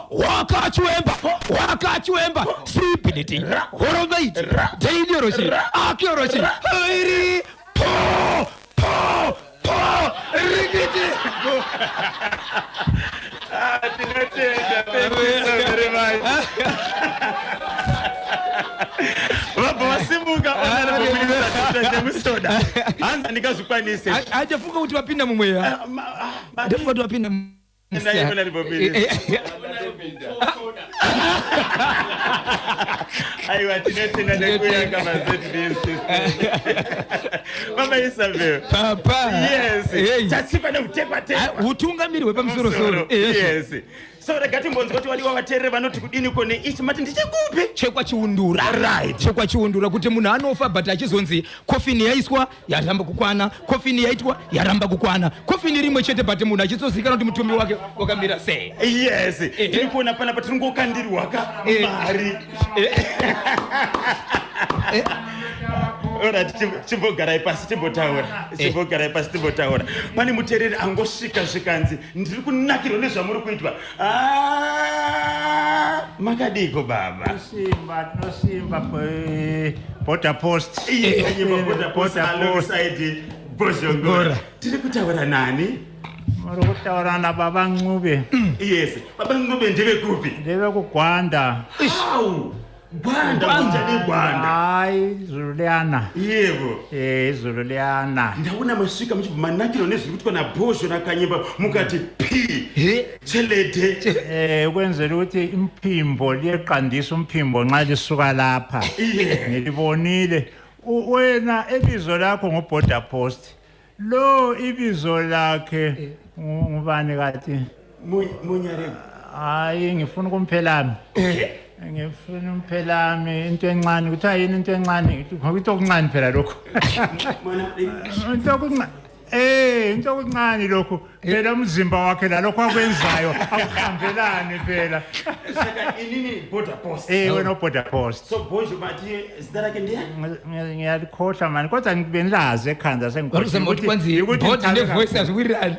Waka Chuemba. See Pinity Horomaiti. Daniel Roshi. Akio Roshi. Hurry. Rigidi. Thank you so very much. Wasimuka anza nikazukwanise ajafuka kuti wapinda mumweya ndafuka kuti wapinda aiwa tinotenda nekuyenga mazeti Baba Isabel papa yes chatsipa nekutekwa utungamiri wepamusoro yes so regati mbonzi kuti waliwa vaterere vanoti kudini kone ichi mati ndichekupi chekwa chiundura right chekwa chiundura kuti munhu anofa but achizonzi kofini yaiswa yaramba kukwana kofini yaitwa yaramba kukwana kofini rimwe chete but munhu achizozikana kuti mutumbi wake wakamira sei yes tiri kuona pana patiri ngokandirwa ka mari ora chimbogarai pasi timbotaura pane mutereri angosvika zvikanzi ndiri kunakirwa nezvamuri kuitwa makadiko baba tinosimba Border Post alongside Boshongora tiri kutaura nani muri kutaura nababa Ncube yes baba Ncube ndeve kupi ndeve kuGwanda Gwanda hayi Zululiana yebo Zulu liyana ndaona masvika muchibva manakiro nezviri kuitwa naBosho naKanyemba mukati p chelete ukwenzela ukuthi imphimbo liyeqandisa umphimbo nxa lisuka lapha ngilibonile wena ebizo lakho ngoBorder Post lo ibizo lakhe ngubani kati Munyare hayi ngifuna ukumphelami ngifuna umphelami into encane kuthiwa yini into encane ngokuthi okuncane phela lokho into okuncane into okuncane lokho phela umzimba wakhe la lokho akwenzayo akuhambelani phela saka inini Border Post wena Border Post so Bosho bathi sidalake ndiya ngiyakhohlwa mani kodwa ngibenilazi ekhanda sengikhohlwa ukuthi ne voice azwirali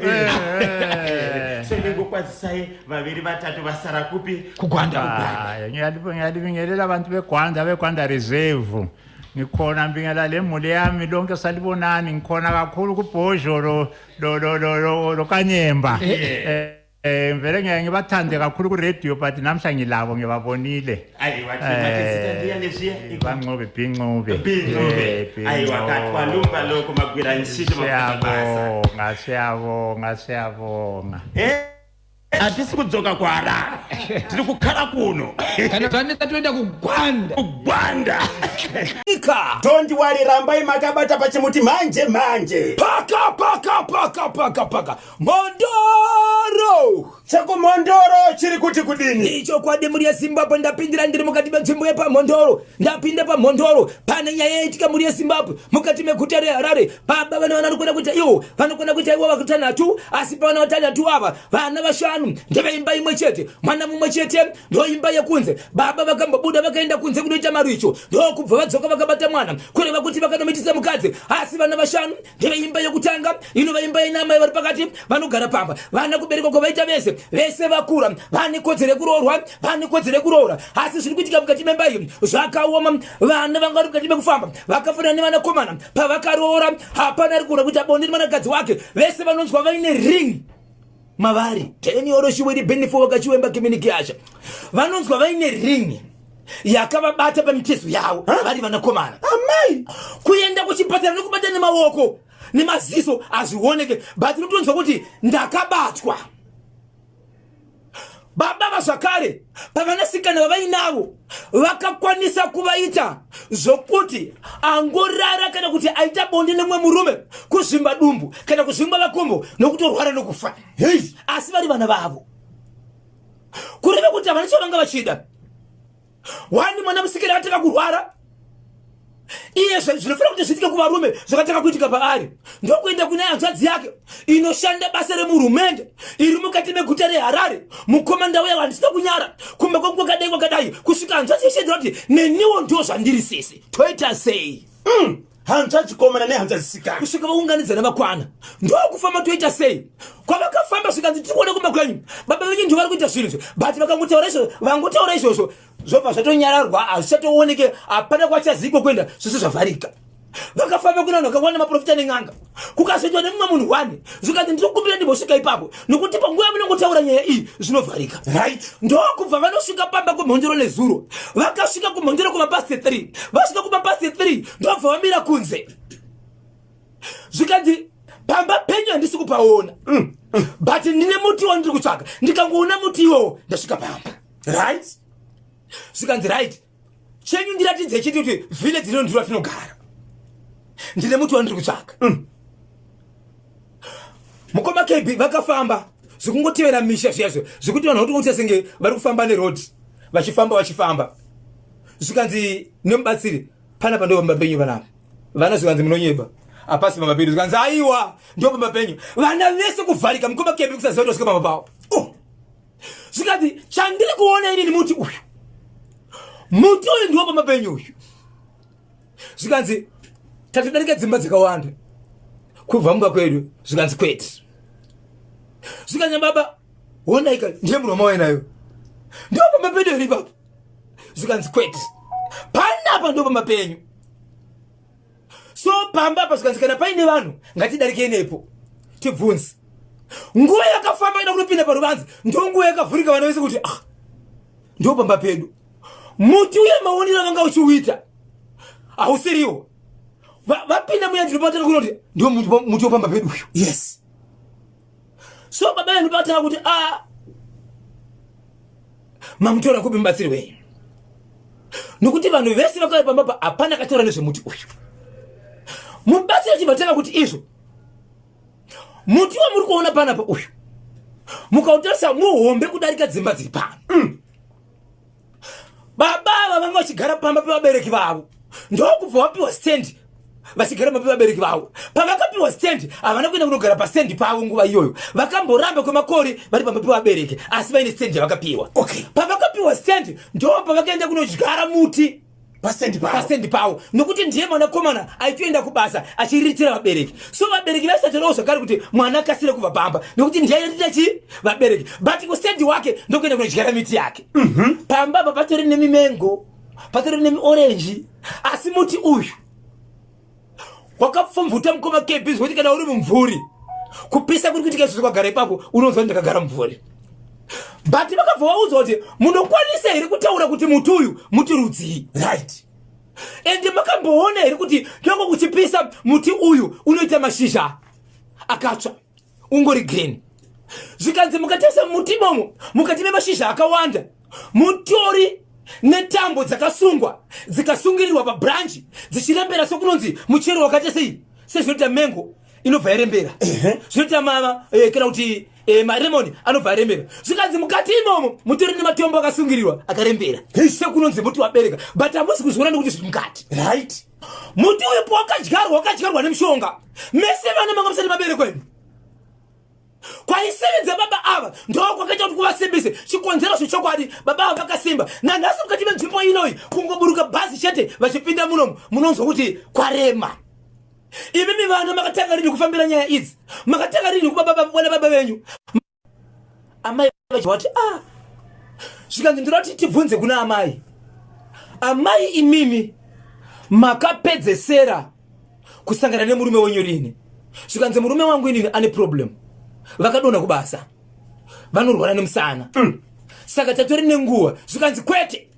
sengikwazisaye vaviri vatatu vasara kupi kuGwanda ngiyalibingelela abantu beGwanda Reserve ngikhona mbingela lemuli yami lonke salibonani ngikhona kakhulu kuBosho lo Kanyemba vele ngibathande kakhulu ku radio but namhla ngilabo ngibabonile ayiwathi matisithandiya leshiya ibanqobe Bhinqobe ayiwakathwa lumba lokho magwira nsito mabasa siyabonga atisi kudzoka kwaRarare tiri kukhala kuno kana taneta toenda kuGwanda don't worry rambai makabata pachimuti manje paka Mondoro chako Mondoro chiri kuti kudini icho kwade muri yaZimbabwe ndapindira ndiri mukati menzvimbo yepa Mondoro ndapinda pa Mondoro pane nyaya yaitika muri yaZimbabwe mukati meguta reHarare baba vana vanokona kuita iwo vanokona kuita iwo vakutanhatu asi pavana vatanhatu ava vana vashanu ndeve imba imwe chete mwana mumwe chete ndo imba yekunze baba vakambobuda vakaenda kunze kunoita maricho ndo kubva vadzoka vakabata mwana kureva kuti vakanomitisa mukadzi asi vana vashanu ndeve imba yekutanga inova imba yenamai vari pakati vanogara pamba vana kuberekwa kwavaita vese vakura vane kodzero kuroora asi zviri kuitika mukati memba iyi zvakaoma vana vanga vari mukati mekufamba vakafanana nevanakomana pavakaroora hapana ari kuona kuti abonde nemwanakadzi wake vese vanonzwa vaine ring mavari 10 euro shiwiri benefo wakachiwemba kiminiki yasha vanonzwa vaine ring yakavabata pamitezo yavo vari vanakomana amai kuenda kuchipatara nekubata nemaoko nemaziso azvioneke but unotonzwa kuti ndakabatwa baba vazvakare pavanasikana vavainavo vakakwanisa kuvaita zvokuti angorara kana kuti aita bonde nemwe murume kuzvimba dumbu kana kuzvimba vakombo nokutorwara nokufa asi vari vana vavo kureve kuti havana chavanga vachida wani mwana musikana ataka kurwara iye zvinofana kuti zviitike kuvarume zvakataka kuitika paari ndokuenda kuna hanzvadzi yake inoshanda basa remurumende iri mukati meguta reHarare mukomanda uya handisina kunyara kumba kwangu kwakadai kusvika hanzvadzi yeshedzera kuti neniwo ndo zvandiri sisi toita sei hanzvadzi komana nehanzvadzi sikana kusvika vaunganidzana vakwana ndokufamba toita sei kwavakafamba svikanzi tikuone kumba kwenyu baba venyu ndo vari kuita zvinhu izvo but vangotaura izvozvo zvobva zvatonyararwa hazvichatooneke hapana kwachaziko kwenda zvose zvavharika vakafamba kuna vanhu vakawanda maprofita nen'anga kukazoitwa nemumwe munhu 1 zvikanzi ndinokumbira ndimbosvika ipapo nokuti panguva yamunongotaura nyaya iyi zvinovharika ndokubva vanosvika pamba kumhondero nezuro vakasvika kumhondero kumapasi 3 vasvika kumapasi 3 ndobva vamira kunze zvikanzi pamba penyu handisi kupaona but ndine muti wandiri kutsvaka ndikangoona muti iwowo ndasvika pamba zvikanzi chenyu ndiratidze chiti kuti village rino ndiro ratinogara ndine muti wandiri kutsvaka mukoma KB vakafamba zvikungotevera misha zviyazvo zvekuti vanhu vatokuita senge vari kufamba neroad vachifamba zvikanzi nemubatsiri pana pa ndo pamba penyu vanapa vana zvikanzi munonyeba hapasi pamba penyu zvikanzi aiwa ndo pamba penyu vana vese kuvharika mukoma KB kusaziva kuti vasvika pamba pavo zvikanzi chandiri kuona ini ni muti uyu ndo pamba penyu uyu zvikanzi tatodarika dzimba dzakawanda kubva mumba kwedu zvikanzi kwete zvikanzi baba wonaika ndiye munhu wainayo ndo pamba penyu iri ipapo zvikanzi kwete panapa ndo pamba penyu so pamba apa zvikanzi kana paine vanhu ngatidarike nepo tibvunze nguva yakafamba ida kunopinda paruvanzi ndo nguva yakavhurika vana vese kuti ndo pamba pedu muti uye maonero vanga uchiuita hausiriwo vapinda muya ndinobatana kuti ndio muti wopamba pedu uyu yes so baba yangu batana kuti mamutora kupi mubatsiri wenyu nokuti vanhu vese vakauya pamba hapana kataura nezvemuti uyu mubatsiri achibatana kuti izvo muti wamuri kuona panapa uyu mukautarisa muhombe kudarika dzimba dziri pano baba ava vanga vachigara pamba pevabereki vavo ndokubva vapiwa stand vachigara pamba pevabereki vavo pavakapiwa stand havana kuenda kunogara pastand pavo nguva iyoyo vakamboramba kwemakore vari pamba pevabereki asi vaine stand yavakapiwa pavakapiwa stand ndo pavakaenda kunodyara muti pastand pavo nokuti ndiye mwanakomana aitoenda kubasa achiritira vabereki so vabereki vasatirawo zvakare kuti mwana akasire kubva pamba nokuti ndiye aitira chi vabereki but kustendi wake ndokuenda kunodyara miti yake pamba apa patori nemimengo patori nemiorenji asi muti uyu wakapfumvuta mukoma KB zvekuti kana uri mumvuri kupisa kuri kuitika izvo kwagara ipapo unonzwa kuti ndakagara mumvuri but vakabva vaudza kuti munokwanisa here kutaura kuti muti uyu muti rudzii ende makamboona here kuti nyange kuchipisa muti uyu unoita mashizha akatsva ungori green zvikanzi mukatarisa muti imomo mukati memashizha akawanda mutori netambo dzakasungwa dzikasungirirwa pabranchi dzichirembera sokunonzi muchero wakaita sei sezvinoita mengo inobva yarembera zvinoita kana kuti maremoni anobva arembera zvikanzi mukati imomo mutori nematombo akasungirirwa akarembera sekunonzi muti wabereka but hamusi kuzviona nekuti zviri mukati muti uyu wakadyarwa nemishonga mese vana manga musati mabereko kwenu kwaisevenza baba ava ndokwakaita kuti kuvasimbise chikonzero zvechokwadi baba ava vakasimba nanhasi mukati menzvimbo inoyi kungoburuka bhazi chete vachipinda munomu munonzwa kuti kwarema imimi vana makatanga rini kufambira nyaya idzi makatanga rini kuona baba venyu amai vachivati zvikanzi ndinoti tibvunze kuna amai imimi makapedzesera kusangana nemurume wenyu rini zvikanzi murume wangu inini ane problem vakadonha kubasa vanorwara nemusana saka tatori nenguva zvikanzi kwete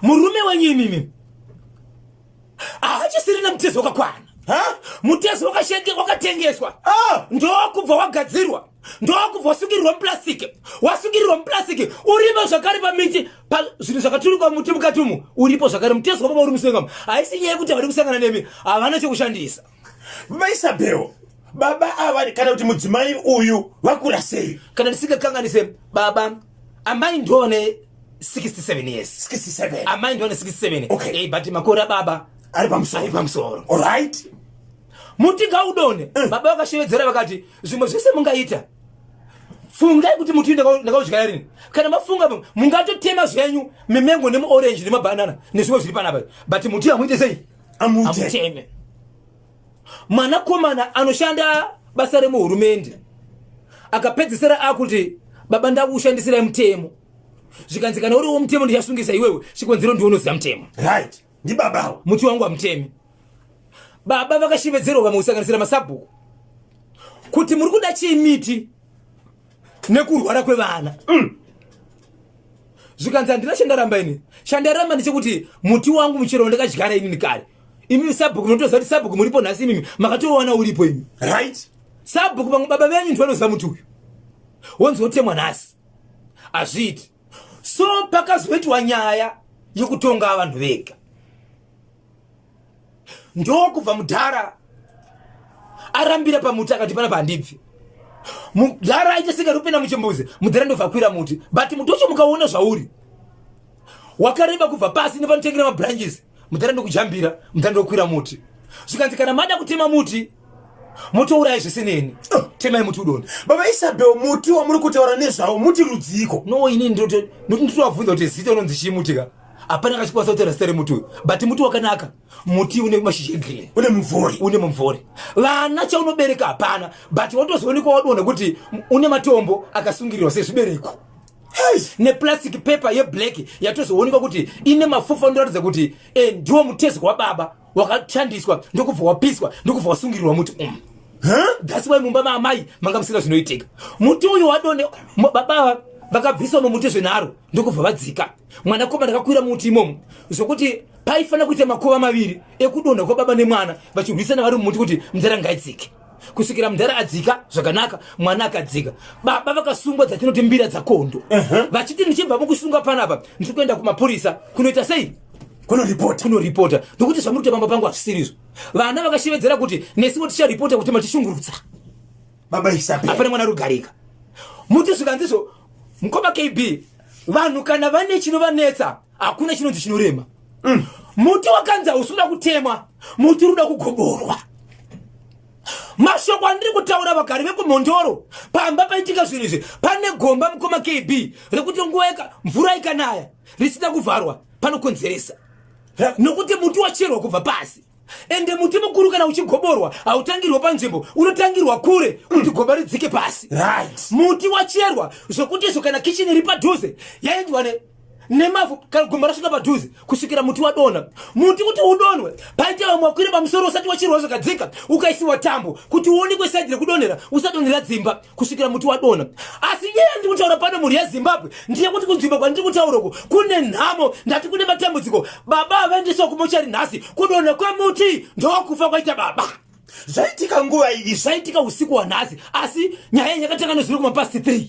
murume wenyu imimi hachisiri nemutezo wakakwana mutezo wakatengeswa ndokubva wagadzirwa ndokubva wasungirirwa muplastiki uripo zvakare pamiti zvinhu zvakaturikwa muti mukati umu uripo zvakare mutezo wapapa uri musengamo haisi nyaya yekuti vari kusangana nemi havana chokushandisa maisabheo baba ava kana kuti mudzimai uyu vakura sei kana ndisingakanganise baba amai ndone 67 years. 67. Amai ndione 67. Okay. But makora baba Ari pamusoro. All right. Muti gaudone. Baba vakashevedzera vakati zvimwe zvese mungaita. Fungai kuti muti ndakaudya rini. Kana mafunga mungatotema zvenyu mimengo nemu orange nema banana nezvimwe zviri panapa. But muti amuite sei? Amuteme. Mwana komana anoshanda basa remuhurumende. Akapedzisira akuti baba ndakushandisira mutemo. Zvikanzikana uri mutemo ndiyasungisa iwewe chikonzero ndionoziva mutemo. Right. Ndi babawo. Muti wangu amuteme. Baba vakashivedzerwa vamusanganisira masabhuku. Kuti muri kuda chimiti nekurwara kwevana. Zvikanzi ndinashandaramba ini. Shandaramba ndechekuti muti wangu muchero ndakadyara ini kare. Imi sabhuku munotoziva kuti sabhuku muripo nhasi imi makatowana uripo imi. Right. Sabhuku vamwe baba venyu ndivanoziva muti uyu. Wonzotemwa nhasi. Azviti. So pakazoitwa nyaya yekutonga vanhu vega. Ndokubva mudhara arambira pamuti akati pana pandibvi. Mudhara aita singarupinda muchimbuzi. Mudhara ndobva kwira muti. But muti wacho mukaona zvauri. Wakareba kubva pasi nepanotengera mabranches. Mudhara ndokujambira. Mudhara ndokwira muti. Zvikanzi kana mada kutema muti motouraya zvisineni. Temai muti udoni. Baba Isabel muti wamuri kutaura nezvawo muti rudziko. No ini ndotobvunza kuti zita unonzi chimutika. Hapana kachikwanisa kutaura zita remuti uyu. But muti wakanaka. Muti une mashizha green. Une mumvuri. Vana chaunobereka hapana. But watozoonekwa wadona kuti une matombo akasungirirwa sezvibereko. Neplastic paper yeblack yatozoonekwa kuti ine mafufa anoratidza kuti ndiwo mutezo wababa wakashandiswa ndokubva wapiswa ndokubva wasungirirwa muti That's why mumba maamai mangamusira zvinoitika. Muti uyu wadone baba vakabviswa mumuti zvenharo ndokubva vadzika. Mwana koma ndakakwira muti imomo zvokuti paifana kuita makova maviri ekudonha kwababa nemwana vachirwisana vari mumuti kuti mudhara ngaidzike. Kusvikira mudhara adzika zvakanaka mwana akadzika. Baba vakasungwa dzatinoti mbira dzakondo. Vachiti ndichibva mukusunga panapa ndiri kuenda kumapurisa kunoita sei? Kunoripota. Ndokuti zvamuri kuita pamba pangu hazvisirizvo. Vana vakashevedzera kuti nesiwo ticharipota kuti matishungurudza. Baba Isabel. Hapana mwana rugarika. Muti zvikanzizvo mukoma KB vanhu kana vane chinovanetsa hakuna chinonzi chinorema. Muti wakanzi usura kutemwa. Muti unoda kugoborwa. Mashoko andiri kutaura vagari vekumondoro pamba paitika zvinhu izvi pane gomba mukoma KB rekuti nguwa mvura ikanaya risina kuvharwa panokonzeresa nokuti muti wacherwa kubva pasi. Ende muti mukuru kana uchigoborwa hautangirwa panzvimbo unotangirwa kure kuti gomba ridzike pasi. Muti wacherwa zvokuti izvo kana kicheni iri padhuze yaendwa nemavhu kana gomba rasvika padhuze kusvikira muti wadonha. Muti kuti udonhwe paita vamwe wakwira pamusoro usati wachirwa zvakadzika ukaisiwa tambo kuti uonekwe saidhi rekudonhera usadonhera dzimba kusvikira muti wadonha. Asi nyaya ndiri kutaura pano mhuri yaZimbabwe ndiye kuti kunzvimbo kwandiri kutaurako kune nhamo ndati kune matambudziko. Baba avaendeswa kumochari nhasi kudonha kwemuti ndokufa kwaita baba. Zvaitika nguva iyi. Zvaitika usiku wanhasi asi nyaya yakatanga nezviri kumapasi 3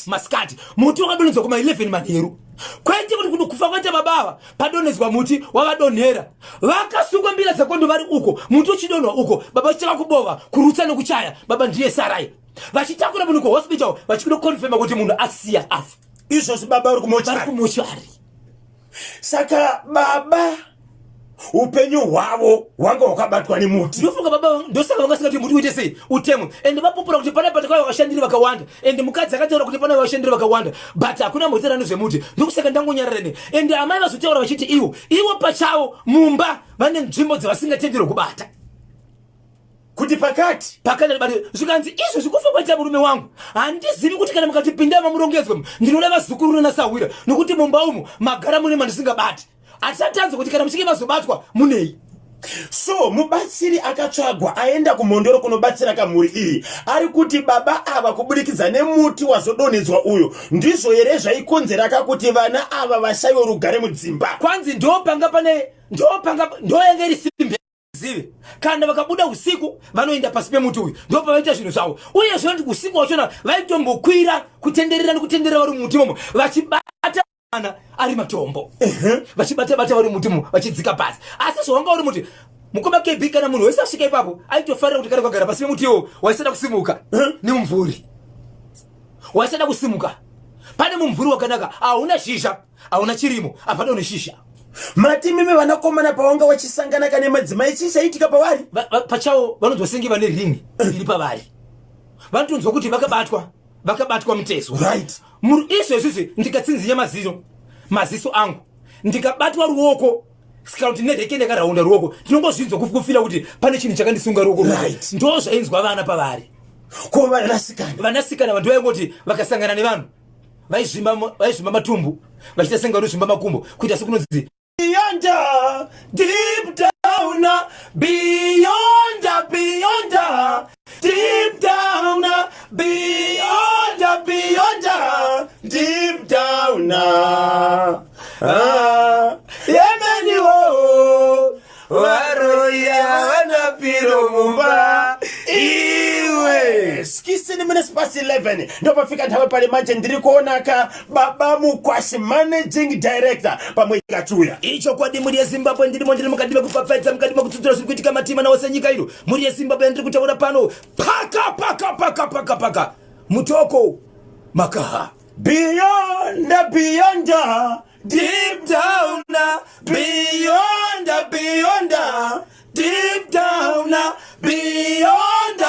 masikati. Muti wakadonhedzwa kuma 11 manheru. Kwaite kuti kufa kwaita babava padonhedzwa muti wakadonhera. Vakasungwa mbira dzakondo vari uko muti uchidonhwa uko baba chichaka kubova kurutsa nekuchaya baba ndiye sarai. Vachitakura munhu kuhospital vachikuda confirma kuti munhu asiya afa. Izvozvo baba uri kumochari. Saka baba upenyu hwavo wanga wakabatwa nemuti. Ndofunga baba ndosaka vangasingati muti uite sei utemwe. Ende vapupura kuti pana patakauya vashandiri vakawanda. Ende mukadzi akataura kuti pana vashandiri vakawanda. But hakuna mhotera nezvemuti. Ndokusaka ndangonyararene. Ende amai vazotaura vachiti ivo pachavo mumba vane nzvimbo dzavasingatenderwi kubata. Kuti pakati zvikanzi izvo zvikufa kwaita murume wangu handizivi kuti kana mukatipinda mamurongedzwe ndinoda vazukuru nasawira nokuti mumba umu magara mune mandisingabati. Achatanza kuti kana muchinge mazobatwa munei. So mubatsiri akatsvagwa aenda kumondoro kunobatsira kamuri iyi ari kuti baba ava kubudikidza nemuti wazodonhedzwa uyu ndizvo here zvaikonzera kuti vana ava vashayiwe rugare mudzimba. Kwanzi ndopanga ndoyanga iri simbe zive kana vakabuda usiku vanoenda pasi pemuti uyu ndopavaita zvinhu zvavo uye zvonzi usiku wachona vaitombokwira kutenderera nekutenderera vari mumuti momo vachibata ari matombo. Vachibata vari mutimu vachidzika pasi. Asi zvawanga uri muti mukoma KB kana munhu wese asvika ipapo aitofarira kuti kare kwagara pasi pemutiwo waisada kusimuka nemumvuri waisada kusimuka pane mumvuri wakanaka hauna shisha hauna chirimo apana une shisha mati mimi vanakomana pawanga wachisangana kane madzimai chichaitika pavari pachawo vanonzwasengi vane ringi iri pavari vanotonzwa kuti vakabatwa mutezo right izvezvizvi ndikatsinzinya maziso angu ndikabatwa ruoko saka kuti nedheke ndakaraunda ruoko ndinongozvinzwa kufira kuti pane chinhu chakandisunga ruoko right ndo zvainzwa vana pavari ko vanasikana vantu vaingoti vakasangana nevanhu vaizvimba matumbu vachiita senga vanozvimba makumbo kuita sekunonzi beyond deep down beyond deep down beyond deep down yemeni wo waroya wanapiro mumba iwe skisini minutes past 11 ndopafika nthawe pale manje ndiri kuonaka baba Mukwashe managing director pamwe kachuya icho kwadi muri yeZimbabwe ndiri mukati mekupfapfaidza mukati mekutsutsura zviri kuitika matima nawose nyika ino muri yeZimbabwe ndiri kutaura pano paka Mutoko Makaha beyond deep down beyond deep down beyond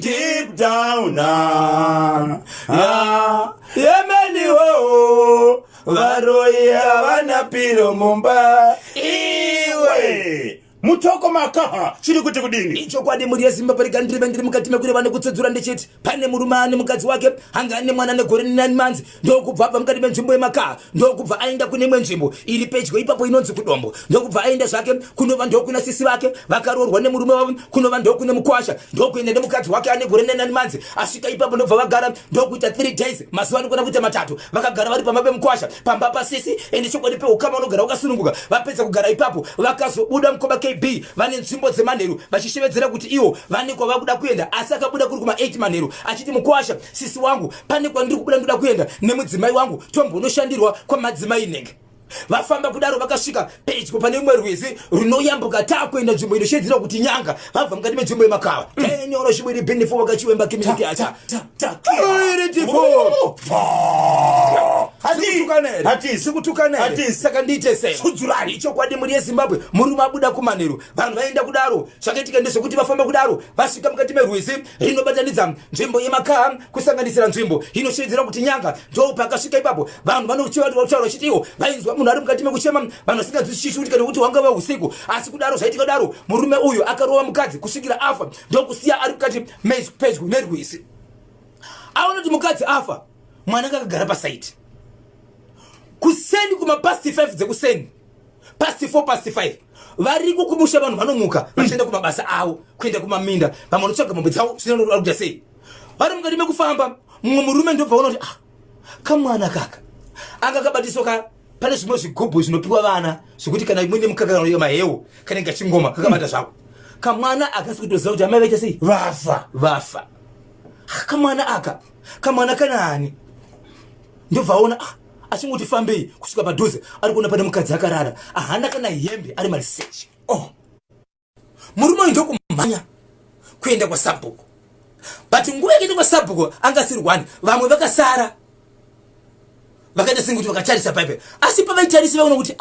deep down yemeni wo varoya vanapiro mumba iwe Mutoko Makaha chiri kuti kudini icho kwadi muri yeZimbabwe ndiri mukati mekuri vane kutsudzura ndichiti pane murume ane mukadzi wake hanga ane mwana negore 9 manzi ndokubva abva mukati menzvimbo yeMakaha ndokubva aenda kune imwe nzvimbo iri pedyo ipapo inonzi kudombo ndokubva aenda zvake kunova ndokuna sisi vake vakaroorwa nemurume wavo kunova ndokune Mukwasha ndokuenda nemukadzi wake ane gore 9 manzi asvika ipapo ndobva vagara ndokuita 3 days mazuva anokona kuita 3 vakagara vari pamba peMukwasha pamba pasisi ende chokwadi peukama unogara ukasununguka vapedza kugara ipapo vakazobuda mukoba KB vane nzvimbo dzemanheru vachishevedzera kuti ivo vane kwavakuda kuenda asi akabuda kuri kuma 8 manheru achiti Mukwasha sisi wangu pane kwandiri kubuda ndoda kuenda nemudzimai wangu tombonoshandirwa kwamadzimai nenge vafamba kudaro vakasvika pedyo pane umwe rwizi runoyambuka takuenda nzvimbo inoshedzera kuti nyanga vabva mukati menzvimbo yeMakaha tenyoro shibiri benefo vakachiwemba kimiziki acha saka ndiite sei icho kwadi muri yeZimbabwe murume abuda kumanheru vanhu vaenda kudaro zvakaitika ndezvekuti vafamba kudaro vasvika mukati merwizi rinobatanidza nzvimbo yeMakaha kusanganisira nzvimbo inoshedzera kuti nyanga ndo pakasvika ipapo vanhu vanotaura vachiti ivo vainzwa munhu ari mukati mekuchema vanhu vasinganzwisisi kuti wanga va usiku asi kudaro zvaitika kudaro murume uyu akarova mukadzi kusvikira afa ndokusiya ari mukati pedyo nerwizi aona kuti mukadzi afa mwana akagara pasaiti kuseni kuma past 5 dzekuseni past 4 past 5 variko kumusha vanhu vanomuka vachienda kumabasa avo kuenda kumaminda vamwe vanotsvaga mombe dzavo zvinoda kuita sei vari mukati mekufamba mumwe murume ndobva ona kuti kamwana kaka anga kabatiswa pane zvimwe zvigubhu zvinopiwa vana zvekuti kana imwe nemukaka kana maheu kana ngachingoma kakabata zvako kamwana akasi kutoziva kuti amai vaita sei vafa kamwana kanani ndobva aona achingoti fambei kusvika padhuze ari kuona pane mukadzi akarara ahana kana hembe ari marisechi murume uyu ndokumhanya kuenda kwaSabhuku but nguva yekuenda kwaSabhuku anga asiri 1 vamwe vakasara vakaita senguti vakatarisa paipe asi pavaitarisa vaona kuti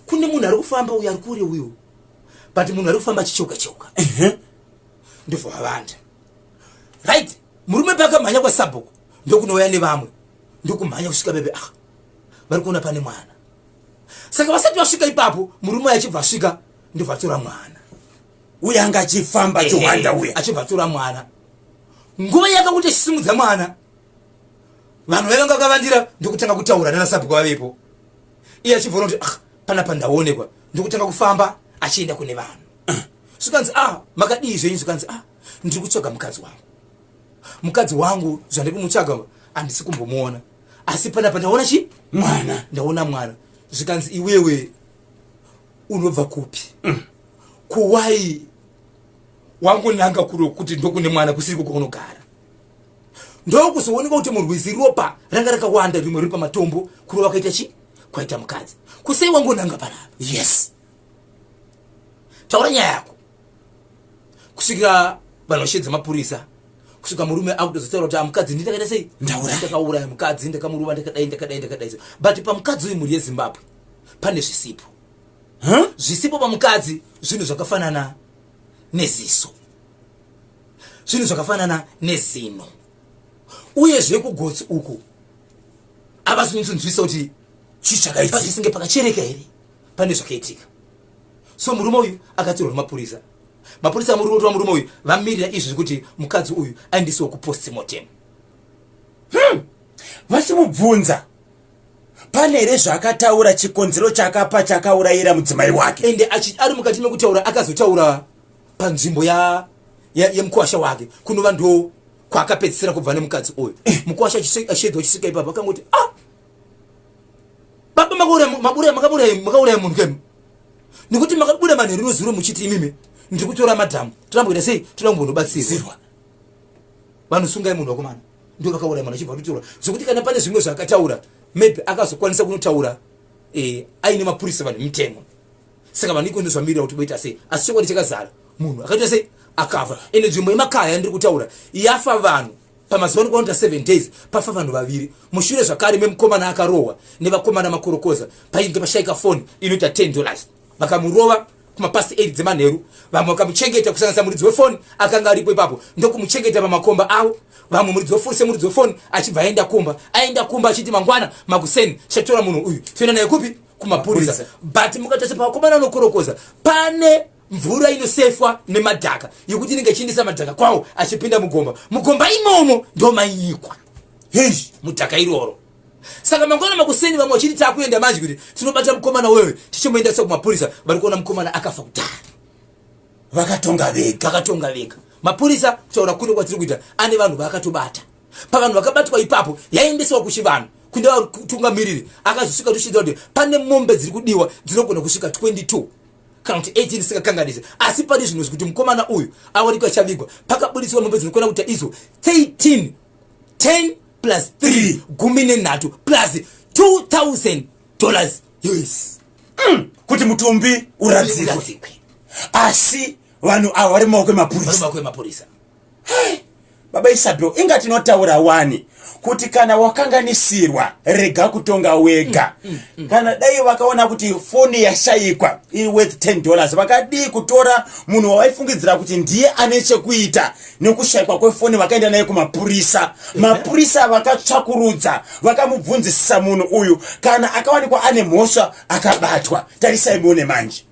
kune munhu ari kufamba uyu ari kure uyu but munhu ari kufamba achicheuka ndobva vavanda right murume pakamhanya kwaSabhuku ndokunouya nevamwe ndokumhanya kusvika bebe vari kuona pane mwana saka vasati vasvika ipapo murume achibva asvika ndobva atora mwana uye anga achifamba Johanda uye achibva atora mwana nguva yakanguti achisimudza mwana vanhu vaivanga vakavandira ndokutanga kutaura nanaSabhuku vavepo iye achibvona kuti panapa ndaonekwa ndokutanga kufamba achienda kune vanhu zvikanzi makadii zvenyu zvikanzi ndiri kutsvaga mukadzi wangu zvandiri kumutsvaga handisi kumbomuona asi panapa ndaona ndaona mwana zvikanzi iwewe unobva kupi kuwai wangonanga kuri kuti ndokune mwana kusiri kukunogara ndokuzooneka kuti murwizi ropa ranga rakawanda rimwe riri pamatombo kuri wakaita kwaita mukadzi kusei wangonanga panapa yes taura nyaya yako kusvikira vanhu vashedza mapurisa kusvika murume akutozotaura kuti amukadzi nditakaita sei ndakauraya mukadzi ndakamuruva ndakadai but pamukadzi uyu mhuri yeZimbabwe pane zvisipo zvisipo pamukadzi zvinhu zvakafanana neziso, zvinhu zvakafanana nezino, uyezve kugotsi uku avazvinzwisa kuti chichakaita zvisinge pakachereka here pane zvakaitika. So murume uyu akatirwa mapurisa. Mapurisa murume wa murume uyu vamirira izvi kuti mukadzi uyu aendisiwe kupostmortem. Vachimubvunza pane here zvakataura chikonzero chakapa chakaurayira mudzimai wake, ende ari mukati mekutaura akazotaura panzvimbo yemukwasha wake kunova ndo kwakapedzisira kubva nemukadzi uyu. Mukwasha achishedwa achisvika ipapo akangoti baba makauraya munhu kemu nekuti makabuda manheru zuro muchiti imimi ndiri kutora madhamu toramboita sei toda kumbonobatsirwa vanhu sungai munhu wakomana ndo vakauraya mwana achibva kutora zvokuti kana pane zvimwe zvakataura maybe akazokwanisa kunotaura aine mapurisa vanhu mutemo. Saka vanhu iko ndozvamirira kuti boita sei, asi chokwadi chakazara munhu akaita sei akafa. Ene nzvimbo yemakaya ndiri kutaura yafa vanhu pamazuva anokuita 7 days pafa vanhu vaviri. Mushure zvakare memukomana akarohwa nevakomana makorokoza painge pashayika foni inoita $10 vakamurova kumapasi 8 dzemanheru. Vamwe vakamuchengeta kusanganisa muridzi wefoni akanga aripo ipapo ndokumuchengeta pamakomba avo. Vamwe muridzi wefoni muridzi wefoni achibva aenda kumba achiti mangwana makuseni chatora munhu uyu toenda naye kupi kumapurisa. But mukatase pavakomana vanokorokoza pane mvura inosefwa nemadhaka yekuti inenge ichiendesa madhaka kwawo achipinda mugomba imomo ndo mainyikwa mudhaka iroro. Saka mangwana makuseni vamwe vachiti takuenda manje kuti tinobata mukomana wewe tichimuendesa kumapurisa, vari kuona mukomana akafa kudhara vakatonga vega. Mapurisa kutaura kuno kwatiri kuita ane vanhu vakatobata. Pavanhu vakabatwa ipapo yaendeswa kuchivanhu kunda kutungamiriri akazosvika tuchida kuti pane mombe dziri kudiwa dzinogona kusvika 22 kana kuti 18 sikakanganise, asi pane zvinhu zvekuti mukomana uyu awanikwa chavigwa pakabudiswa mombe dzinokona kuita izo 13 10 plus 3 gumi nenhatu plus $2,000 US kuti mutumbi uradzikwe. Asi vanhu ava vari mumaoko emapurisa. Baba Isabel, inga tinotaura wani kuti kana wakanganisirwa rega kutonga wega. Kana dai vakaona kuti foni yashayikwa iri worth $10 vakadi kutora munhu wavaifungidzira kuti ndiye ane chekuita nekushayikwa kwefoni vakaenda naye kumapurisa. Mapurisa vakatsvakurudza vakamubvunzisisa munhu uyu kana akawanikwa ane mhosva akabatwa. Tarisai muone manje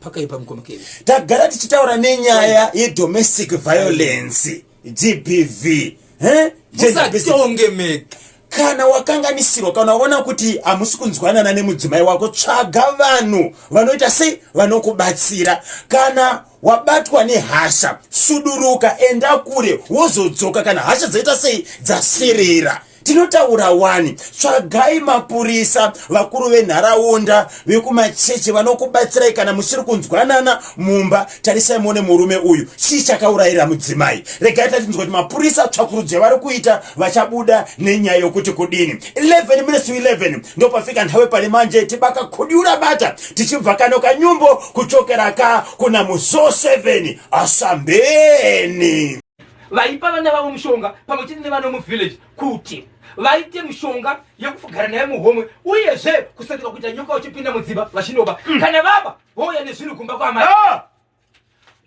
pakaipa mukomekeri tagara tichitaura nenyaya yedomestic violence GBV. Kana wakanganisirwa kana waona kuti amusi kunzwanana nemudzimai wako, tsvaga vanhu vanoita sei vanokubatsira. Kana wabatwa nehasha suduruka, enda kure wozodzoka kana hasha dzaita sei dzasirira. Tinotaura wani, tsvagai mapurisa, vakuru venharaunda, vekumachechi vanokubatsirai kana musiri kunzwanana mumba. Tarisai muone murume uyu chii chakaurayira mudzimai. Regai tatinzwa kuti mapurisa tsvakurudzo yavari kuita vachabuda nenyaya yokuti kudini. 11 minutes to 11 ndo pafika nthawe pali manje tibaka kudiura bata tichibva kano kanyumbo kuchokera kuna muzo 7 asambeni. Vaipa vana vavo mushonga pamwe chete nevana muvillage kuti vaite mushonga yekufugara naye muhomwe uyezve kusendeka kuita nyoka uchipinda mudzimba vachinoba kana vava vouya nezvinhu kumba kwamai.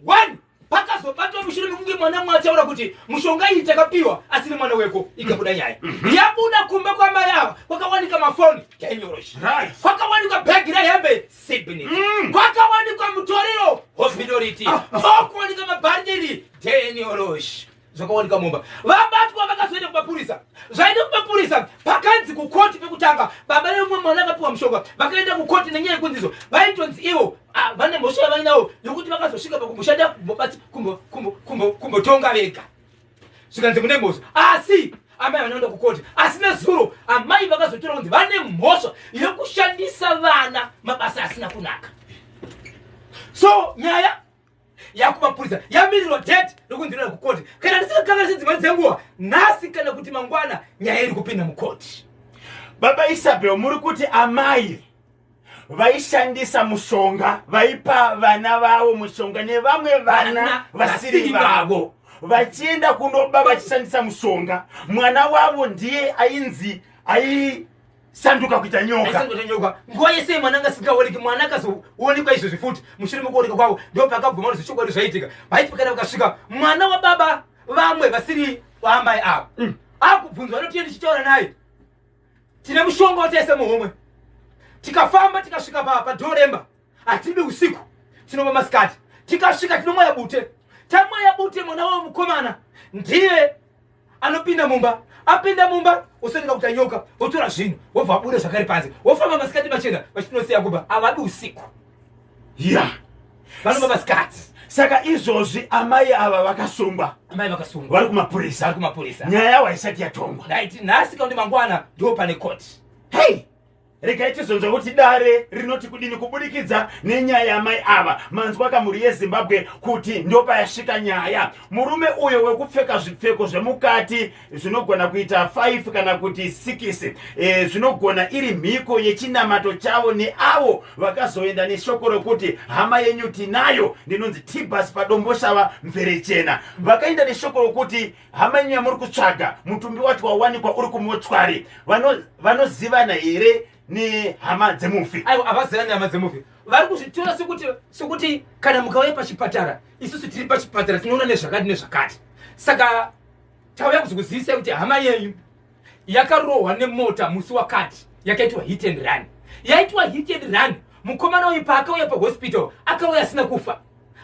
1 pakazobatwa mushure mekunge mwana mwataura kuti mushonga iyi takapiwa asi nemwana weko ikabuda nyaya yabuda kumba kwamai ava kwakawanika mafoni yainyorosha kwakawanikwa bhegi rahembe sibni kwakawanikwa mutoriro hospidoriti kwakuwanika mabhandiri deniorosh zvakawanika mumba. Vabatwa vakazoenda kumapurisa. Zvaenda kumapurisa pakanzi kukoti pekutanga baba nemumwe mwana akapiwa mushonga vakaenda kukoti nenyaya yekunzizo vaitonzi ivo vane mhosva yavainawo yokuti vakazosvika pakumboshanda kumbotonga vega zvikanzi mune mhosva, asi amai vanoenda kukoti. Asi nezuro amai vakazotora kunzi vane mhosva yekushandisa vana mabasa asina kunaka. So nyaya yakumapurisa yamirirwa date rokunzirira kukoti. Kana ndisikakanga dzimwe dzenguva nhasi kana kuti mangwana nyaya iri kupinda mukoti. Baba Isabel, muri kuti amai vaishandisa mushonga, vaipa vana vavo mushonga nevamwe vana vasiri vavo. vachienda kundoba vachishandisa mushonga, mwana wavo ndiye ainzi sanduka kuita nyoka. Nguwa yese mwana ngasingaoneki, mwana akazoonekwa izvo zvifuti mushure mokuoneka kwavo ndo pakabvuma kuti chokwadi zvaitika. Vaiti vakasvika mwana wa baba vamwe vasiri vaamai avo akubvunzwa noti ndichitaura naye tine mushonga wataisa muhomwe, tikafamba tikasvika padhoremba hatibi usiku tinoba masikati, tikasvika tinomwaya bute, tamwaya bute mwana wavo mukomana ndiye anopinda mumba, apinda mumba osoneka kuti anyoka, otora zvinhu wobva abuda zvakare panze, wofamba masikati machena vachitinoziya kuba avadi usiku vanoba masikati. Saka izvozvi amai ava vakasungwa, vari kumapurisa, nyaya yavo haisati yatongwa. Ndaiti nhasi kaundi mangwana ndo pane koti. Hey, regai tizonzwa kuti dare rinoti kudini kubudikidza nenyaya yamai ava. Manzwa kamuri yeZimbabwe kuti ndo payasvika nyaya. Murume uyo wekupfeka zvipfeko zvemukati zvinogona kuita 5 kana kuti 6, zvinogona iri mhiko yechinamato chavo neavo vakazoenda neshoko rokuti hama yenyu tinayo ndinonzi Tibas padomboshava Mverechena. Vakaenda neshoko rokuti hama yenyu yamuri kutsvaga mutumbi wacho wawanikwa uri kumotswari. Vanozivana here ni hama dzemufi? Aiwa, avazivani hama dzemufi. Vari kuzvitora sekuti kana mukauya pachipatara, isusu tiri pachipatara tinoona nezvakati nezvakati. Saka tauya kuzokuzivisa kuti hama yenyu yakarohwa nemota musi wakati, yakaitwa hit and run. Yaitwa hit and run, mukomana uyu paakauya pahospital akauya asina kufa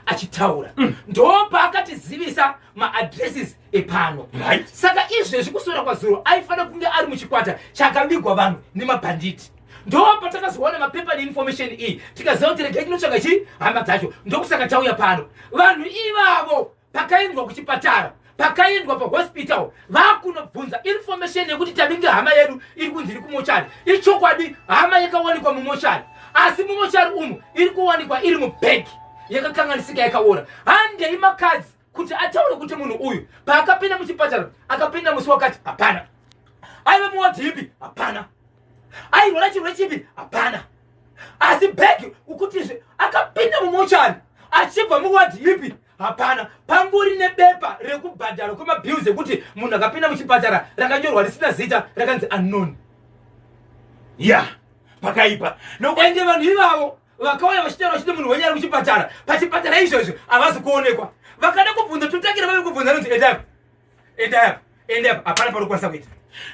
achitaura. Ndo paakatizivisa maadresses epano. Right. Saka izvezvi kusora kwazuro aifanira kunge ari muchikwata chakavigwa vanhu nemabhanditi. Ndo patakazoona mapepa neinformation iyi tikaziva kuti regai tinotsvaga hama dzacho, ndokusaka tauya pano. Vanhu ivavo pakaendwa kuchipatara, pakaendwa pahospital, vakunobvunza information yekuti tavinge hama yedu iri kunzi iri kumochari. Ichokwadi hama yakawanikwa mumochari, asi mumochari umu iri kuwanikwa iri mubhegi yakakanganisika yakaora. Handei makadzi kuti ataure kuti munhu uyu paakapinda muchipatara akapinda musi wakati hapana, aive muwadhi ipi hapana, airwara chirwere chipi hapana, asi bhegi ukutizve akapinda mumochari achibva muwadhi ipi hapana. Panguri nebepa rekubhadhara kwemabhills ekuti munhu akapinda muchipatara rakanyorwa risina zita rakanzi unknown. Pakaipa. Ende vanhu ivavo vakauya vachitaura vachiti munhu wenyu ari kuchipatara, pachipatara izvozvo havazi kuonekwa. Vakada kubvunza totangira vave kubvunza nonzi enda apa hapana pari kukwanisa kuita.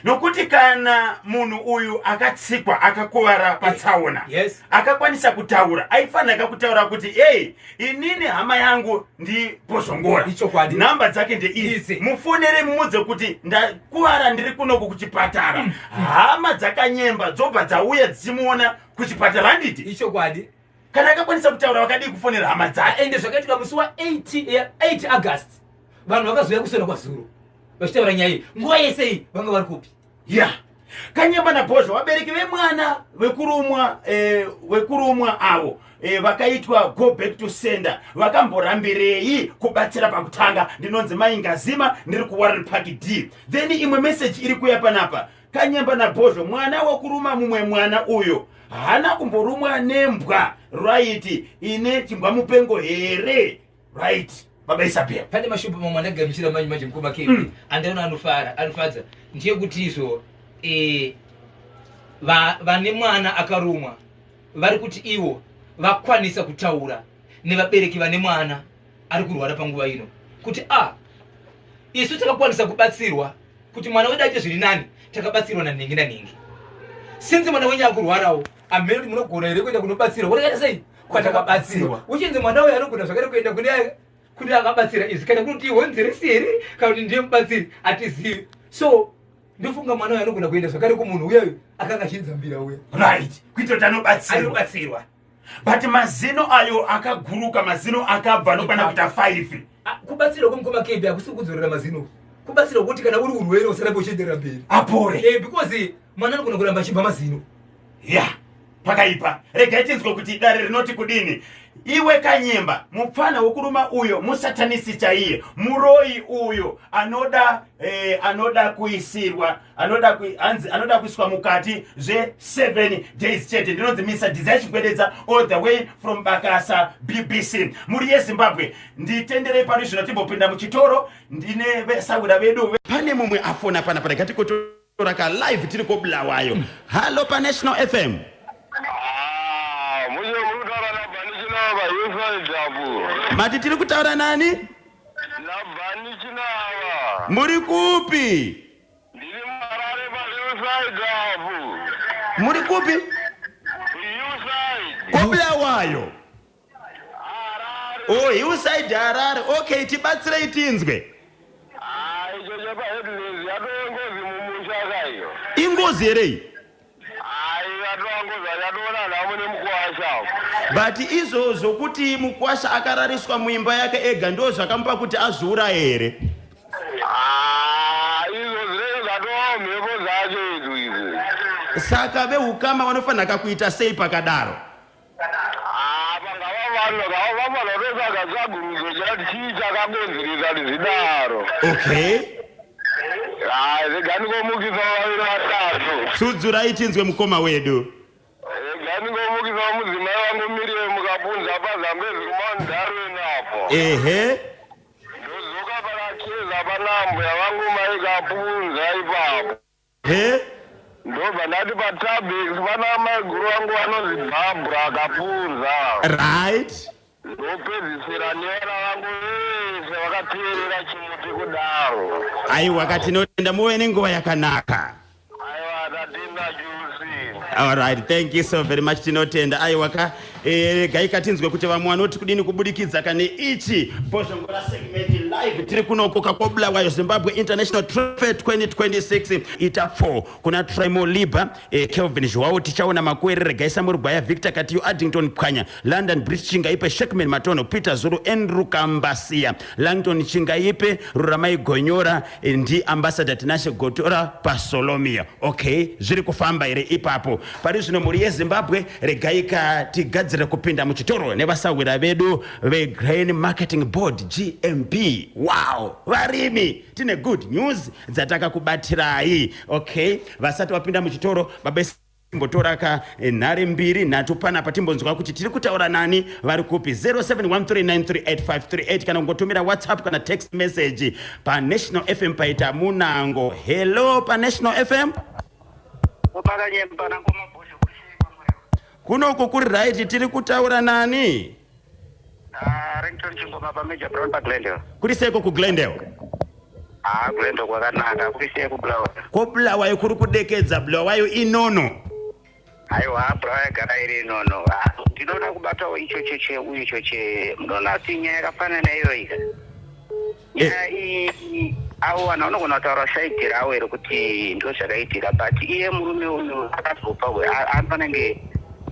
Nokuti kana munhu uyu akatsikwa akakuvara patsaona, akakwanisa kutaura, aifanira kutaura kuti inini hama yangu ndibozongora, namba dzake ndeidzi, mufonere mumudze kuti ndakuvara ndiri kunoku kuchipatara. Hama dzakanyemba dzobva dzauya dzichimuona kuchipatara. Handiti ichokwadi? Kana akakwanisa kutaura vakadii kufonera hama dzake? Ende zvakaitika musi wa8 August vanhu vakazouya kusona kwazuro vachitaura nyaya iyi. Nguva yese iyi vanga vari kupi? Kanyemba naBhozha vabereki vemwana wekurumwa avo vakaitwa go back to sender vakamborambirei kubatsira pakutanga. Ndinonzi mai Ngazima ndiri kuWarren Park D. Then imwe message iri kuya panapa, Kanyemba naBhozha mwana wekuruma mumwe mwana uyo hana kumborumwa nembwa right ine chimbwa mupengo here right. Baba Isabel pane mashupa mamwe anagamuchira manje mukoma kepi andaona anofadza ndiye kuti izvo vane mwana akarumwa vari kuti ivo vakwanisa kutaura nevabereki vane mwana ari kurwara panguva ino kuti isu takakwanisa kubatsirwa kuti mwana wedu aite zviri nani, takabatsirwa nanhingi nanhingi. Sinzi mwana wenyu akurwarawo amene kuti munogona here kuenda kunobatsirwa kurekaita sei kwatakabatsirwa, uchinzi mwana uyu anogona zvakare kuenda kuti akabatsira izvi kana kuti honzeresi here kana kuti ndiye mubatsiri hatizivi. So ndofunga mwana uyu anogona kuenda zvakare kumunhu uya akanga achidzambira uya right kuita kuti anobatsirwa. But mazino ayo akaguruka, mazino akabva anokwana kuita 5. Kubatsirwa kwemukoma kepi hakusi kudzorera mazino, kubatsirwa kuti kana uri urwere usarambe uchienderera mberi apore, because mwana anogona kuramba achibva mazino. pakaipa. Regai tinzwe kuti dare rinoti kudini. Iwe Kanyemba, mufana wokuruma uyo, musatanisi chaiye, muroi uyo, anoda kuisirwa, anoda kuiswa mukati, ze 7 days chete. Ndinonzi Mr. Desire Chikwedeza all the way from Bakasa, BBC. Muri yeZimbabwe, nditendere parishona timbopinda muchitoro, ndine vesawira vedu. Pane mumwe afona pana gati kutora ka live tiri ko Bulawayo. Hello pa National FM. Mati tiri kutaura nani? Labani chinawa. Muri kupi? Ndiri Harare pa Hillside apo. Muri kupi? Hillside. Ko Bulawayo. Harare. Oh, Hillside Harare. Okay, tibatsire itinzwe. Icho pa headless yatongozi mumusha iyo. Ingozi ere. Yatongoza yadona namwe mukwasha. But izozo kuti mukwasha akarariswa muimba yake ega ndo zvakamupa kuti azura ere. Izo zile zatoa mhepo zacho izi. Saka veukama vanofanira kuita sei pakadaro? Pangava vanototsvaga tsvagurudzo chati chii chakakonzeresa zvidaro. Okay. Gandikomukisa vaviri vatatu. Sudzura itinzwe mukoma wedu. Gandikomukisa mudzimai wangu Miriam mukapunza pazambezi kumandarweni apo. Ehe. Ndozoka pakacheza panambo yavangu mai kapunza ipapo. He? Ndobva ndati patabix pana mai guru wangu vanonzi Barbara akapunza. Right. Ndopedzisira nera vangu vese vakateerera chimuti kudaro. Aiwa katinoenda muwe nenguva yakanaka. Aiwa tatinda jusi. All right, thank you so very much tinotenda. Aiwa ka gai katinzwe kuti vamwe vanoti kudini kubudikidza kane ichi Boshongora segment live tiri kunokoka kwa Bulawayo Zimbabwe International Trophy 2026 ita 4 kuna Trimo Liba Kelvin Joao tichaona makwerere gaisa murugwaya Victor Katiyo Addington Pkanya London British Chingaipe Shekman Matono Peter Zulu Andrew Kambasia Langton Chingaipe Ruramai Gonyora ndi ambassador Tinashe Gotora Pasolomia. Okay, zviri kufamba ire ipapo pari zvino muri yeZimbabwe regaika tigadzira kupinda muchitoro nevasawira vedu veGrain Marketing Board GMB. Wow, varimi tine good news dzataka kubatirai. Okay, vasati wapinda muchitoro babesi mbotora ka nhare mbiri nhatu pana patimbonzwa kuti tiri kutaura nani vari kupi 0713938538 kana ngotumira WhatsApp kana text message pa National FM paita Munango. Hello pa National FM. Pakanyemba nangoma bosho kushikwa mweyo. Kunoko kuri right tiri kutaura nani? Rington Chingoma pa Major Brown pa Glendale. Kuri seko ku Glendale. Glendale kwakanaka kuri seko Bulawayo. Ko Bulawayo kuri kudekedza Bulawayo inono. Aiwa Bulawayo gara iri inono. Ndinoda kubatawo icho cheche uyu choche munona tinya yakafanana iyoyi. Awo anogona kutaura saiti rawo ere kuti ndo zvakaitika but iye murume uyu akazopa afanenge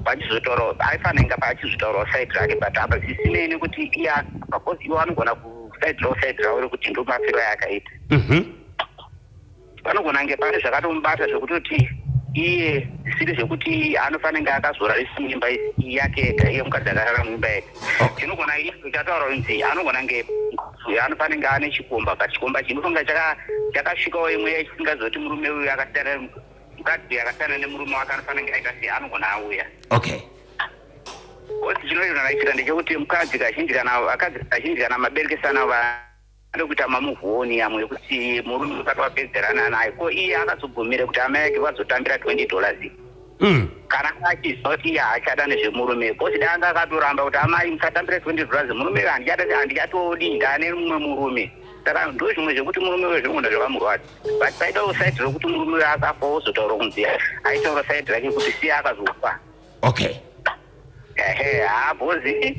pachizotaura aifanenge pachizotaura saiti rake but apa zvisinei kuti iye because iwo anogona kusaidirawo saiti rawo ere kuti ndo mafiro yakaita. Panogona nge pane zvakatomubata zvekutoti iye zvisiri zvekuti anofanenge akazorarisa imba yake ega iye mukadzi akarara muimba yake. Chinogona ichataura kunzi anogona nge anofanenge ane chikomba but chikomba chinotonga chakasvikawo imwe yachisingazoti murume uyu akasiyana mukadzi akasiyana nemurume wake anofanenge aita sei anogona auya. Okay. Kuti chinoitonaitika ndechekuti mukadzi kazhinji kana maberekesana vanekuita mamuvuoni amwe ekuti murume usati wapedzerana naye ko iye akazobvumira kuti amai ake vazotambira $20. Kana achizoti iye haachada nezvemurume kosi danga akatoramba kuti amai musatambira $20 murume handichatodi ndane mumwe murume. Saka ndo zvimwe zvekuti murume uyo zvinogona zvakamurwadza but paidawo saiti rokuti murume uyo akafa wozotaura kunzi aitaura saiti rake kuti siye akazofa. Okay. Bhozi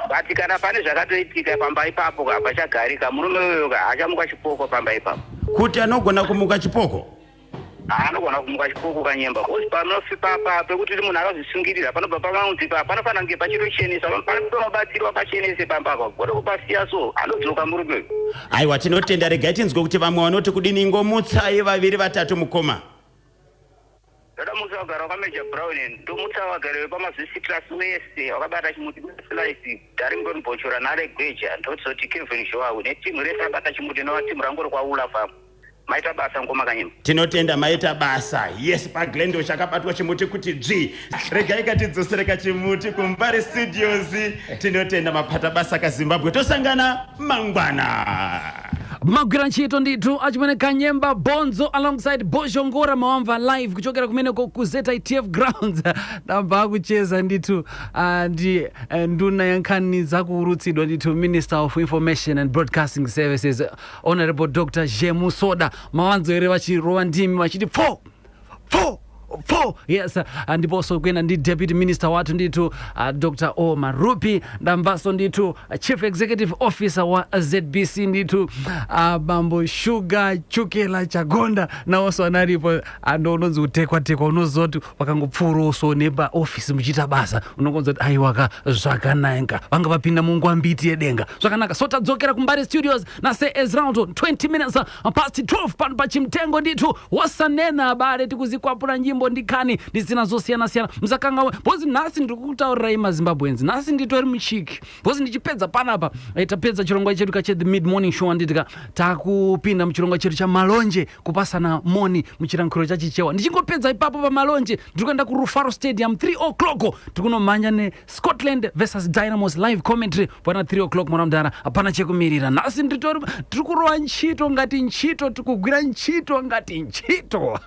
but kana pane zvakatoitika pamba ipapo pachagarika murume uyo hachamuka chipoko pamba ipapo. Kuti anogona kumuka chipoko? Anogona kumuka chipoko Kanyemba kosi panofipapa pekuti munhu akazvisungirira panobva pamanzi panofanira kunge pachitochenesa panobatsirwa pachenese pambapa kode kupasiya so anodzoka murume uyu. Aiwa tinotenda regai tinzwe kuti vamwe vanoti kudini ngomutsai vaviri vatatu mukoma. Ndoda musagara wakameja Brown ndomutawagara pamazvisi class wese wakabata chimuti slice Darington Bochora nare Gweja ndozoti Kevin Joao netimu rese akabata chimuti nowatimu rangori kwaula famu maita basa ngoma kanyema tinotenda maita basa yes paglendo chakabatwa chimuti kuti dzvi regai katidzosereka chimuti kuMbare Studios tinotenda mapata basa kaZimbabwe tosangana mangwana magwira ntchito ndithu achimene Kanyemba Bonzo alongside Boshongora mawamva live kuchokera kumeneko ku ZITF grounds namba akucheza ndithu ndi nduna yankhani zakuulutsidwa ndithu Minister of Information and Broadcasting Services Honorable Dr. Jemu Soda mawanzo ere vachirowa ndimi vachiti 4 yes ndiponso kwena ndi Deputy Minister wathu ndithu Dr. Omar Rupi ndamvaso ndithu Chief Executive Officer wa ZBC ndithu Bambo Sugar Chukela Chagonda nawonso analipo andononzi kutekwa unozoti wakangopfuro usonepa office muchita basa unokonza kuti aiwaka zvakanaka vanga vapinda mungwambiti yedenga zvakanaka so tadzokera kuMbare Studios na say is round 20 minutes past 12 pano pachimtengo ndithu wasanena abale tikuzikwapura nyimbo ndikani ndizina zosiyana mzakanga bozi nasi ndikutaurira maZimbabwenzi nasi nditori muchiki bozi ndichipedza panapa tapedza chirongwa chedu kache the mid morning show nditika takupinda muchirongwa chedu cha malonje kupasana moni muchirankhiro chachichewa ndichingopedza ipapo pa malonje ndikuenda ku Rufaro Stadium 3 o'clock tikunomanya ne Scotland versus Dynamos live commentary pana 3 o'clock mwanamdara apana chekumirira nasi nditori tikurowa ntchito ngati ntchito tikugwira ntchito ngati ntchito